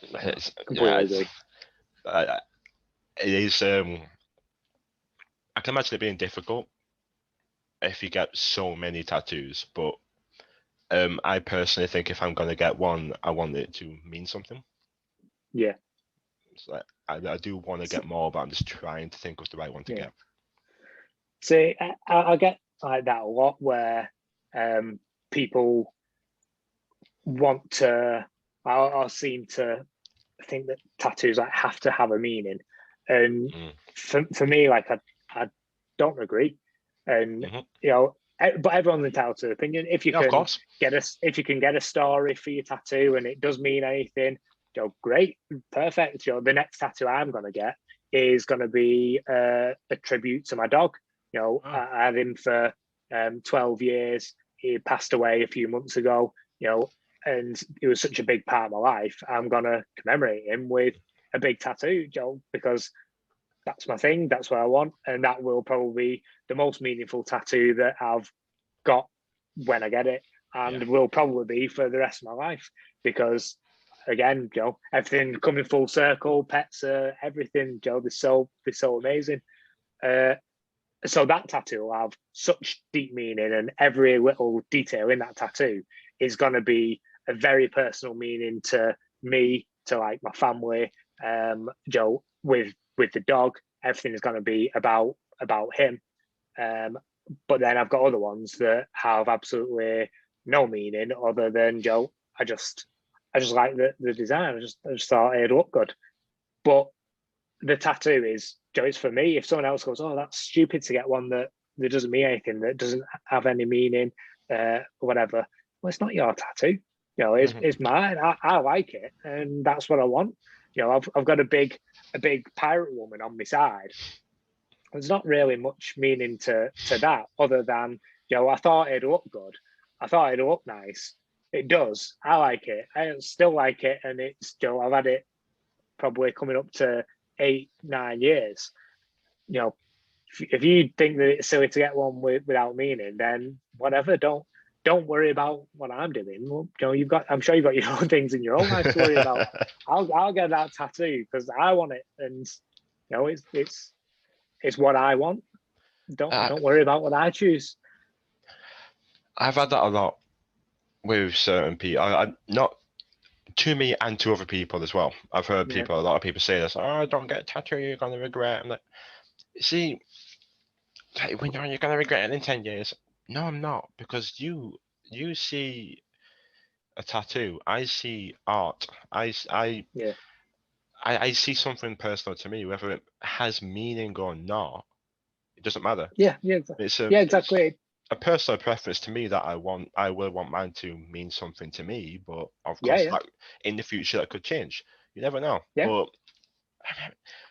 It's, completely agree. It is. I can imagine it being difficult if you get so many tattoos, but I personally think if I'm gonna get one, I want it to mean something. Yeah. So I do want to get more, but I'm just trying to think of the right one to Yeah. get. See, I get like that a lot where people want to, I seem to think that tattoos like have to have a meaning, and for me, like I don't agree, and Mhm. you know, but everyone's entitled to an opinion. If you Yeah, of can course. if you can get a story for your tattoo and it does mean anything, you know, great, perfect. You know, the next tattoo I'm gonna get is gonna be a tribute to my dog. You know, Oh. I had him for 12 years. He passed away a few months ago. You know, and he was such a big part of my life. I'm gonna commemorate him with a big tattoo, Joe, because that's my thing. That's what I want, and that will probably be the most meaningful tattoo that I've got when I get it, and will probably be for the rest of my life. Because again, Joe, everything coming full circle, pets, everything, Joe. They're so amazing. So that tattoo will have such deep meaning, and every little detail in that tattoo is going to be a very personal meaning to me, to like my family. Joe, with the dog, everything is going to be about him. But then I've got other ones that have absolutely no meaning other than Joe. I just like the design. I just thought it'd look good. But the tattoo is, Joe, it's for me. If someone else goes, oh, that's stupid to get one that doesn't mean anything, that doesn't have any meaning, whatever. Well, it's not your tattoo. You know, it's mine. I like it, and that's what I want. You know, I've got a big pirate woman on my side. There's not really much meaning to that other than, you know, I thought it'd look good. I thought it'd look nice. It does. I like it. I still like it, and it's, Joe, I've had it probably coming up to 8, 9 years. You know, if you think that it's silly to get one without meaning, then whatever. Don't worry about what I'm doing. Well, you know, I'm sure you've got your own things in your own life to worry about. I'll get that tattoo because I want it, and you know, it's what I want. Don't worry about what I choose. I've had that a lot with certain people. I not to me and to other people as well. I've heard a lot of people say this. Oh, don't get a tattoo, you're gonna regret. I'm like, see, when you're gonna regret it in 10 years. No, I'm not, because you see a tattoo. I see art. I see something personal to me, whether it has meaning or not. It doesn't matter. Yeah, exactly. It's a personal preference to me that I will want mine to mean something to me, but of course, like, in the future that could change. You never know. Yeah.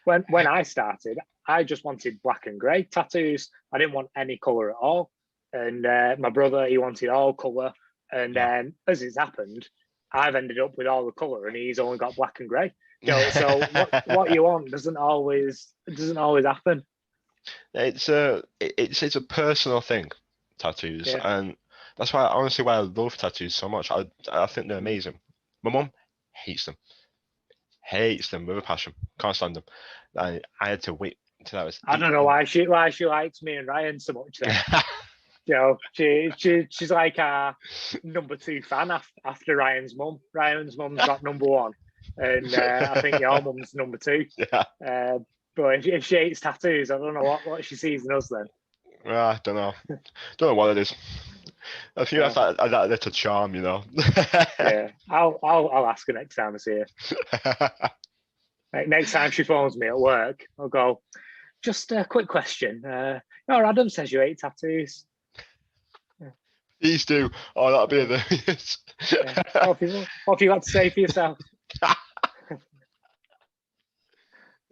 But when I started, I just wanted black and grey tattoos. I didn't want any colour at all. And my brother, he wanted all colour. And then, as it's happened, I've ended up with all the colour, and he's only got black and grey. You know, so what you want doesn't always happen. It's a personal thing, tattoos, and that's why honestly why I love tattoos so much. I think they're amazing. My mum hates them with a passion. Can't stand them. I had to wait until I was. I don't know why she likes me and Ryan so much. Then, you know, she's like our number 2 fan after Ryan's mum. Ryan's mum's got number 1, and I think your mum's number 2. Yeah. But if she hates tattoos, I don't know what she sees in us then. I don't know. Don't know what it is. I think that's that little charm, you know. Yeah, I'll ask her next time I see her. Next time she phones me at work, I'll go, just a quick question. Adam says you hate tattoos. Please do. Oh, that'd be hilarious. What have you got to say for yourself?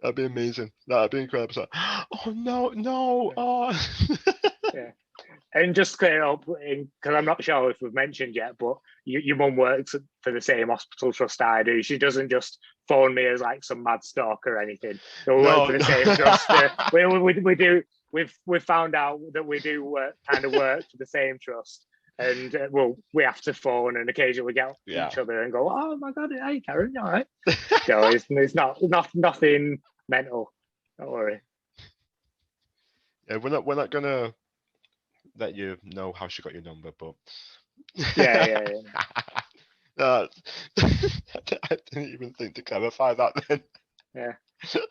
That'd be amazing. That'd be incredible. So, oh no. Oh. Yeah. And just clear up, because I'm not sure if we've mentioned yet, but your mum works for the same hospital trust I do. She doesn't just phone me as like some mad stalker or anything. We work for the same trust. We do. We've found out that we do work for the same trust, and we have to phone, and occasionally we get each other and go, "Oh my God, hey Karen, you all right?" So it's not nothing mental. Don't worry. Yeah, we're not gonna let you know how she got your number, but Yeah. Uh, I didn't even think to clarify that then. Yeah.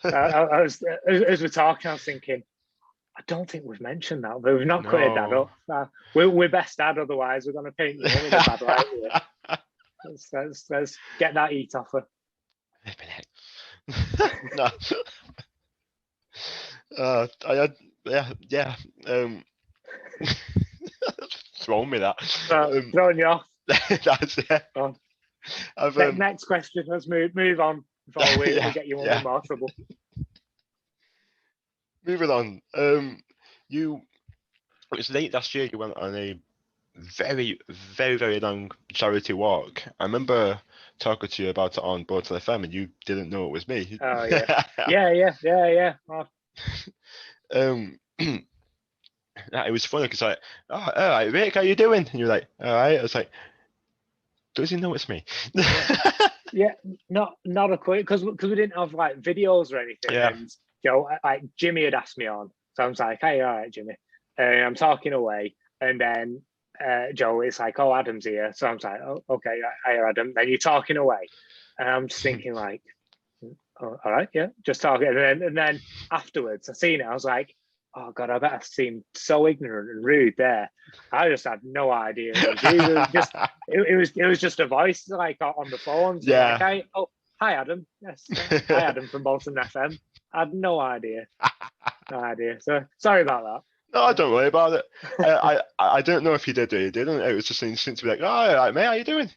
I was as we're talking, I was thinking, I don't think we've mentioned that, but we've not cleared that No. up. We're best dad, otherwise we're going to paint your mum in a bad light. Let's get that eat off her. No. I had, yeah. Thrown me that. Throwing you off. That's it. Oh. I've, Next question. Let's move on before we get you in more trouble. Moving on. It was late last year. You went on a very, very, very long charity walk. I remember talking to you about it on Bolton FM, and you didn't know it was me. Oh yeah, yeah. Oh. It was funny because like, oh, all right, Rick, how you doing? And you're like, all right. I was like, does he know it's me? Yeah, not a quick, because we didn't have like videos or anything. Yeah. And like Jimmy had asked me on, so I was like, hey, all right, Jimmy. And I'm talking away, and then Joe is like, oh, Adam's here. So I'm like, oh, okay, hi, Adam. Then you're talking away, and I'm just thinking like, oh, all right, yeah, just talking. And then afterwards, I seen it. I was like, oh god, I bet I seemed so ignorant and rude there. I just had no idea. It was just a voice like on the phone. So Yeah. like, hi Adam. Yes, hi Adam from Bolton FM. I had no idea. No idea. So sorry about that. No, don't worry about it. I don't know if he did or he didn't. It was just an instinct to be like, oh, all right, mate, how you doing?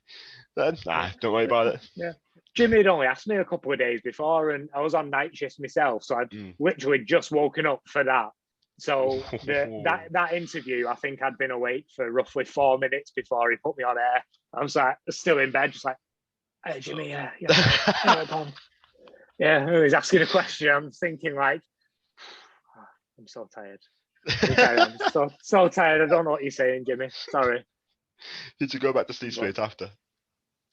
Then, don't worry about it. Yeah. Jimmy had only asked me a couple of days before, and I was on night shift myself, so I'd literally just woken up for that. So that interview, I think I'd been awake for roughly 4 minutes before he put me on air. I was like still in bed, just like, hey Jimmy, yeah, he was asking a question. I'm thinking like, oh, I'm so tired. I'm so tired. I don't know what you're saying, Jimmy. Sorry. Did you go back to sleep straight after?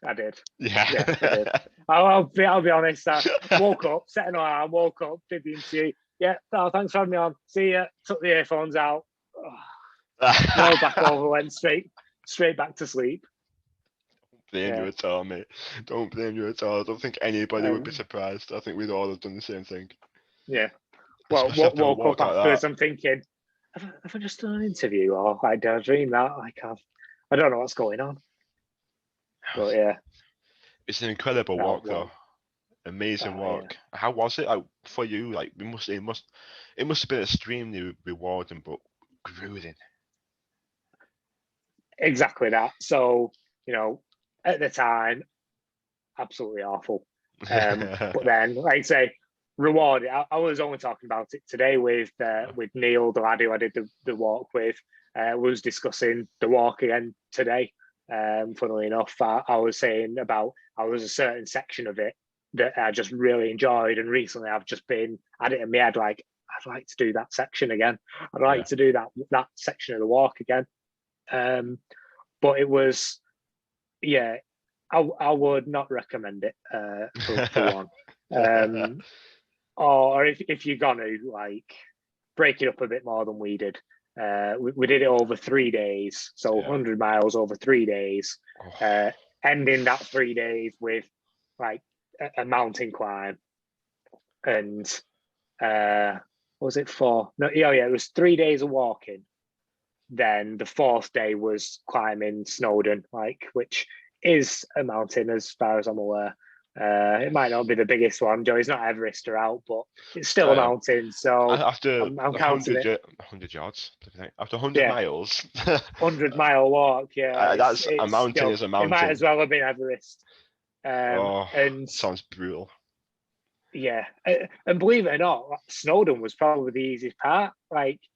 I did. Yeah. I did. I'll be honest. I woke up, set an alarm, woke up, did the interview. Yeah, thanks for having me on. See ya. Took the earphones out. Rolled back over, went straight back to sleep. Don't blame you at all, mate. Don't blame you at all. I don't think anybody would be surprised. I think we'd all have done the same thing. Yeah. Well, woke up afterwards. I'm thinking, have I just done an interview, or did I dream that? I don't know what's going on. But yeah, it's an incredible walk, though. Amazing walk. Yeah. How was it for you? Like, it must have been extremely rewarding, but grueling. Exactly that. So, at the time, absolutely awful. But then, like I say, rewarding. I was only talking about it today with Neil, the lad who I did the walk with. Was discussing the walk again today. Funnily enough, I was saying about I was a certain section of it that I just really enjoyed, and recently I've just been at it in my head like, I'd like to do that section again. I'd like to do that section of the walk again. But it was, I would not recommend it for one. Or if you're gonna like break it up a bit more than we did. We did it over 3 days, so 100 miles over 3 days, ending that 3 days with like a mountain climb. And what was it for? No, it was 3 days of walking. Then the 4th day was climbing Snowdon, which is a mountain as far as I'm aware. It might not be the biggest one, Joe. It's not Everest or out, but it's still a mountain. So after I'm counting 100 yards, after 100 miles, 100-mile walk. Yeah, that's a mountain. Is a mountain. It might as well have been Everest. And sounds brutal. Yeah, and believe it or not, Snowdon was probably the easiest part.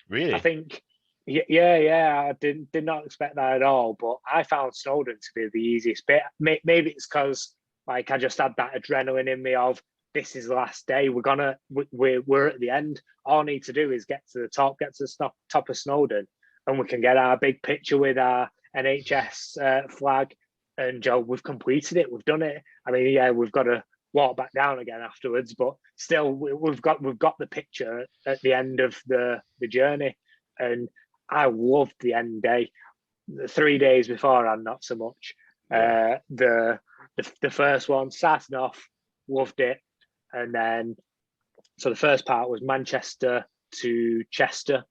Really, I think. Yeah. I did not expect that at all, but I found Snowdon to be the easiest bit. Maybe it's because I just had that adrenaline in me of this is the last day. We're at the end. All I need to do is get to the top, get to the top of Snowdon, and we can get our big picture with our NHS flag. And Joe, we've completed it. We've done it. I mean, we've got to walk back down again afterwards, but still, we've got the picture at the end of the journey. And I loved the end day. The 3 days beforehand, not so much. Yeah. The first one, starting off, loved it, and then so the first part was Manchester to Chester,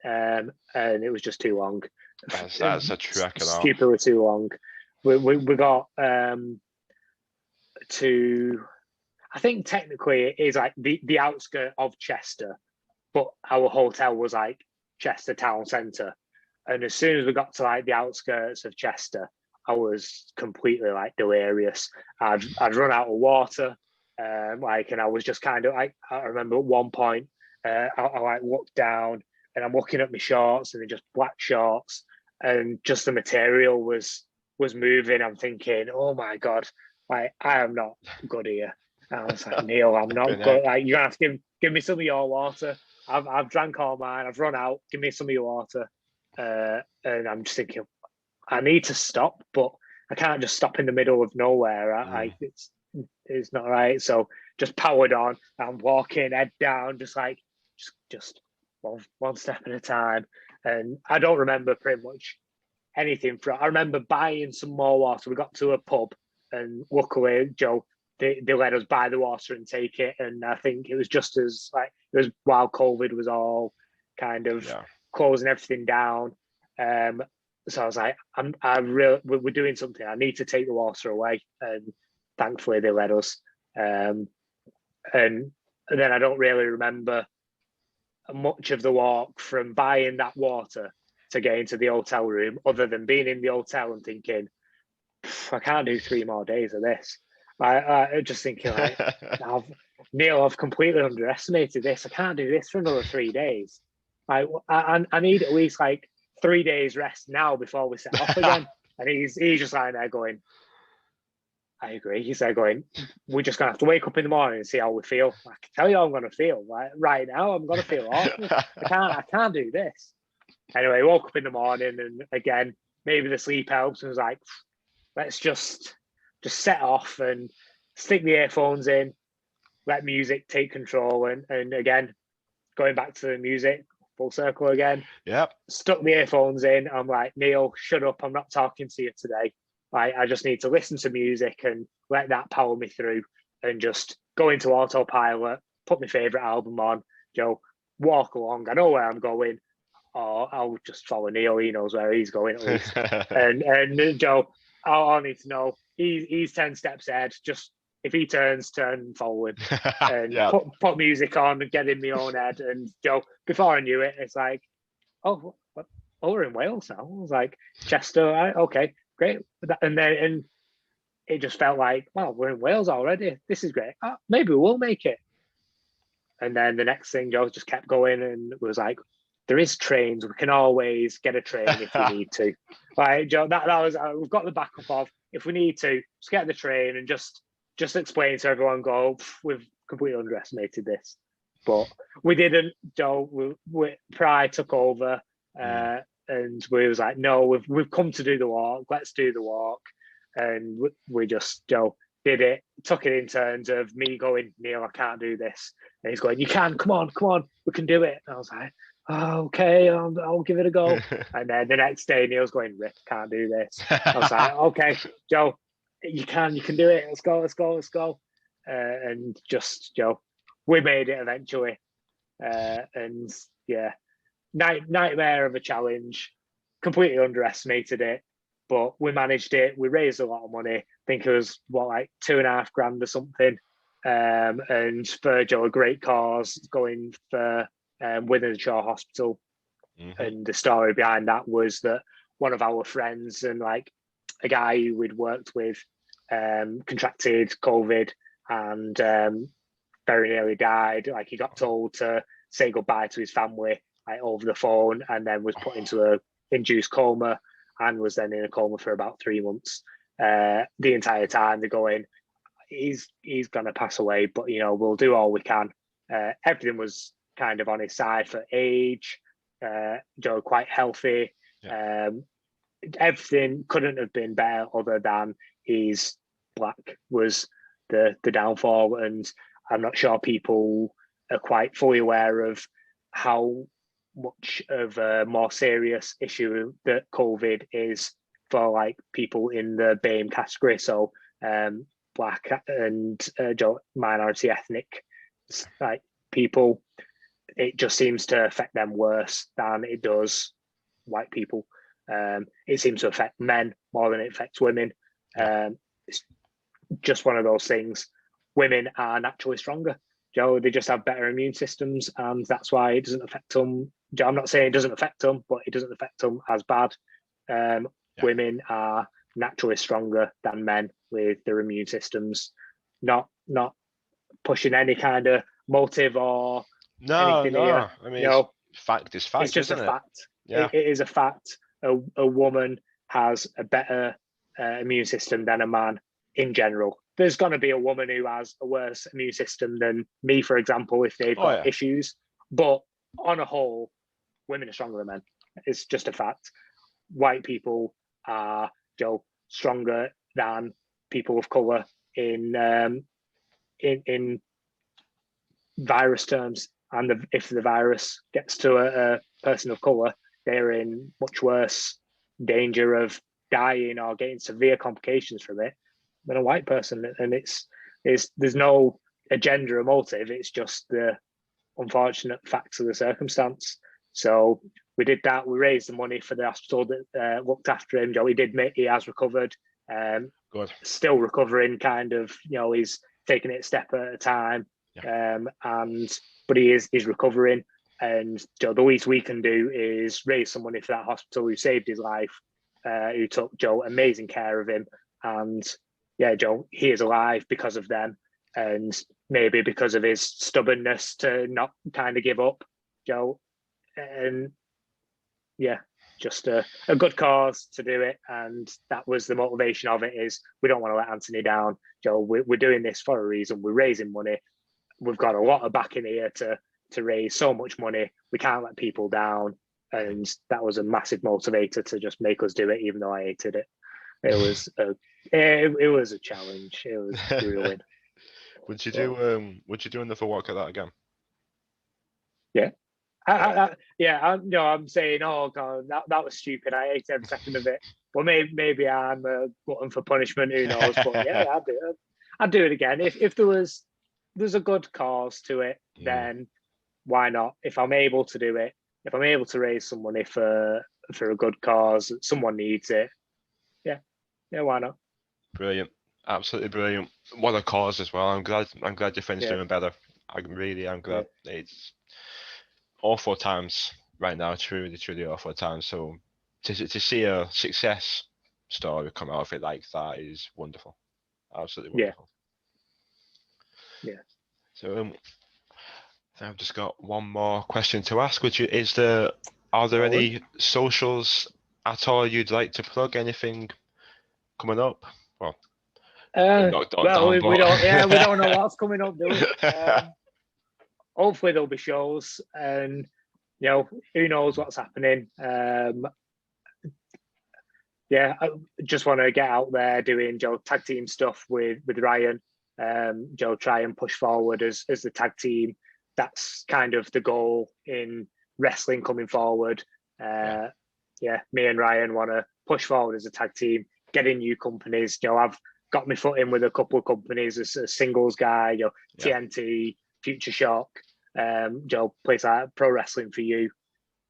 and it was just too long. That's a trek and a half. Stupidly too long. We got to, I think technically it is like the outskirt of Chester, but our hotel was like Chester town centre. And as soon as we got to like the outskirts of Chester, I was completely like delirious. I'd run out of water, and I was just kind of like, I remember at one point, I like looked down and I'm looking at my shorts and they're just black shorts, and just the material was moving. I'm thinking, oh my god, like I am not good here. And I was like, Neil, I'm not good. Like you're gonna have to give me some of your water. I've drank all mine. I've run out. Give me some of your water. And I'm just thinking, I need to stop, but I can't just stop in the middle of nowhere. It's not right. So just powered on. I'm walking head down, just one step at a time. And I don't remember pretty much anything from. I remember buying some more water. We got to a pub, and luckily, Joe, they let us buy the water and take it. And I think it was just as like it was while COVID was all kind of closing everything down. So I was like, we're doing something. I need to take the water away, and thankfully they let us. And then I don't really remember much of the walk from buying that water to getting to the hotel room, other than being in the hotel and thinking, I can't do 3 more days of this. I just thinking like, Neil, I've completely underestimated this. I can't do this for another 3 days. I need at least like 3 days rest now before we set off again. And he's just lying there going, I agree. He's there going, we're just gonna have to wake up in the morning and see how we feel. I can tell you how I'm gonna feel. Right now, I'm gonna feel awful. I can't do this. Anyway, woke up in the morning, and again, maybe the sleep helps, and was like, let's just set off and stick the earphones in, let music take control, and again, going back to the music, full circle again. Yep. Stuck the earphones in. I'm like, Neil, shut up. I'm not talking to you today. I just need to listen to music and let that power me through, and just go into autopilot, put my favourite album on, Joe, walk along. I know where I'm going, or I'll just follow Neil. He knows where he's going at least. and Joe, I'll need to know he's 10 steps ahead. Just if he turn forward and put music on and get in my own head. And Joe, before I knew it, it's like, oh, we're in Wales now. I was like, Chester, right, okay, great. And it just felt like, well, we're in Wales already. This is great. Maybe we'll make it. And then the next thing, Joe just kept going and was like, there is trains. We can always get a train if we need to. Like, Joe, that was we've got the backup of if we need to, just get the train and just explain to everyone. Go, we've completely underestimated this, but we didn't. Joe, pride took over, and we was like, no, we've come to do the walk. Let's do the walk, and we just did it. Took it in turns of me going, Neil, I can't do this, and he's going, you can. Come on, we can do it. And I was like, oh, okay, I'll give it a go. And then the next day, Neil's going, Rick, can't do this. I was like, okay, Joe, you can do it. Let's go. And just, Joe, we made it eventually. And yeah, nightmare of a challenge. Completely underestimated it, but we managed it. We raised a lot of money. I think it was like $2,500 or something. And for Joe, a great cause going for Wythenshawe Hospital. And the story behind that was that one of our friends and like a guy who we'd worked with contracted COVID and very nearly died. Like he got told to say goodbye to his family like over the phone, and then was put into a induced coma and was then in a coma for about 3 months. The entire time they're going, he's gonna pass away, but we'll do all we can. Everything was kind of on his side for age. Joe quite healthy. Everything couldn't have been better, other than he's black was the downfall. And I'm not sure people are quite fully aware of how much of a more serious issue that COVID is for like people in the BAME category. So Black and minority ethnic like people, it just seems to affect them worse than it does white people. It seems to affect men more than it affects women. It's just one of those things. Women are naturally stronger. They just have better immune systems, and that's why it doesn't affect them. I'm not saying it doesn't affect them, but it doesn't affect them as bad. Women are naturally stronger than men with their immune systems. Not pushing any kind of motive or anything here. I mean, it's fact is fact. It's just isn't a fact. It is a fact. A woman has a better immune system than a man in general. There's going to be a woman who has a worse immune system than me, for example, if they've got issues. But on a whole, women are stronger than men. It's just a fact. White people are stronger than people of color in virus terms. And if the virus gets to a person of color, they're in much worse danger of dying or getting severe complications from it than a white person. And there's no agenda or motive. It's just the unfortunate facts of the circumstance. So we did that. We raised the money for the hospital that looked after him. He has recovered. Good. Still recovering, kind of. He's taking it a step at a time. But he's recovering. And the least we can do is raise some money for that hospital who saved his life, who took amazing care of him. And he is alive because of them, and maybe because of his stubbornness to not kind of give up. And just a good cause to do it. And that was the motivation of it, is we don't want to let Anthony down. We're doing this for a reason. We're raising money. We've got a lot of backing here to raise so much money. We can't let people down. And that was a massive motivator to just make us do it, even though I hated it. It was a challenge. It was grueling. Would you do another walk at that again? Yeah. I'm saying, oh god, that was stupid. I hated every second of it. Well, maybe I'm a glutton for punishment. Who knows? But yeah, I'd do it again if there's a good cause to it. Then why not? If I'm able to do it, if I'm able to raise some money for a good cause, someone needs it. Yeah, why not? Brilliant, absolutely brilliant. What a cause as well. I'm glad your friend's doing better. I'm glad. It's awful times right now, truly awful times. So to see a success story come out of it like that is wonderful, absolutely wonderful. Yeah. So I've just got one more question to ask. Are there any socials at all you'd like to plug? Anything coming up? Well, we don't know what's coming up, do we? Hopefully there'll be shows, and who knows what's happening. I just want to get out there doing tag team stuff with Ryan. Try and push forward as the tag team. That's kind of the goal in wrestling coming forward. Me and Ryan want to push forward as a tag team, get in new companies. I've got my foot in with a couple of companies as a singles guy. TNT, Future Shock, place like Pro Wrestling for You.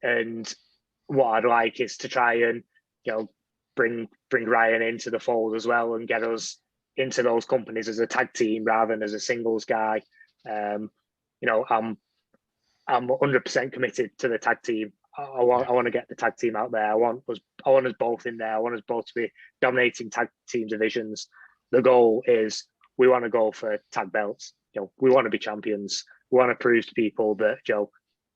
And what I'd like is to try and bring Ryan into the fold as well, and get us into those companies as a tag team rather than as a singles guy. I'm 100% committed to the tag team. I want to get the tag team out there. I want us both in there. I want us both to be dominating tag team divisions. The goal is we want to go for tag belts. We want to be champions. We want to prove to people that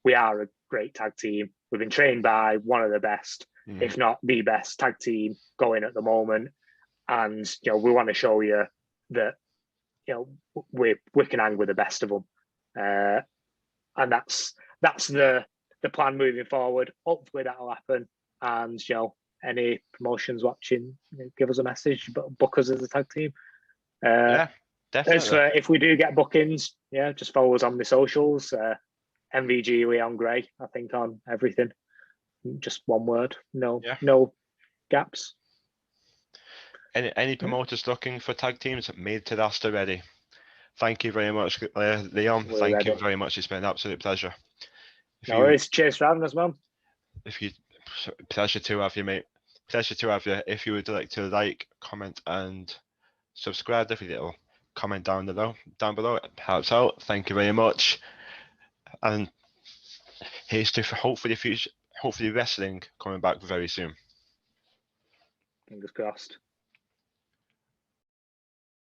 we are a great tag team. We've been trained by one of the best, if not the best tag team going at the moment. And we want to show you that we can hang with the best of them. And that's the plan moving forward. Hopefully that'll happen. And any promotions watching, give us a message, book us as a tag team. Definitely. If we do get bookings, just follow us on the socials. MVG Leon Gray, I think, on everything. Just one word. No, Yeah. no gaps. Any promoters looking for tag teams, made to roster ready. Thank you very much, Leon. We're Thank you ready. very much. It's been an absolute pleasure. No worries. Cheers for having us, man. Pleasure to have you, mate. Pleasure to have you. If you would like to like, comment, and subscribe, if you little comment down below, it helps out. Thank you very much. And here's to hopefully wrestling coming back very soon. Fingers crossed.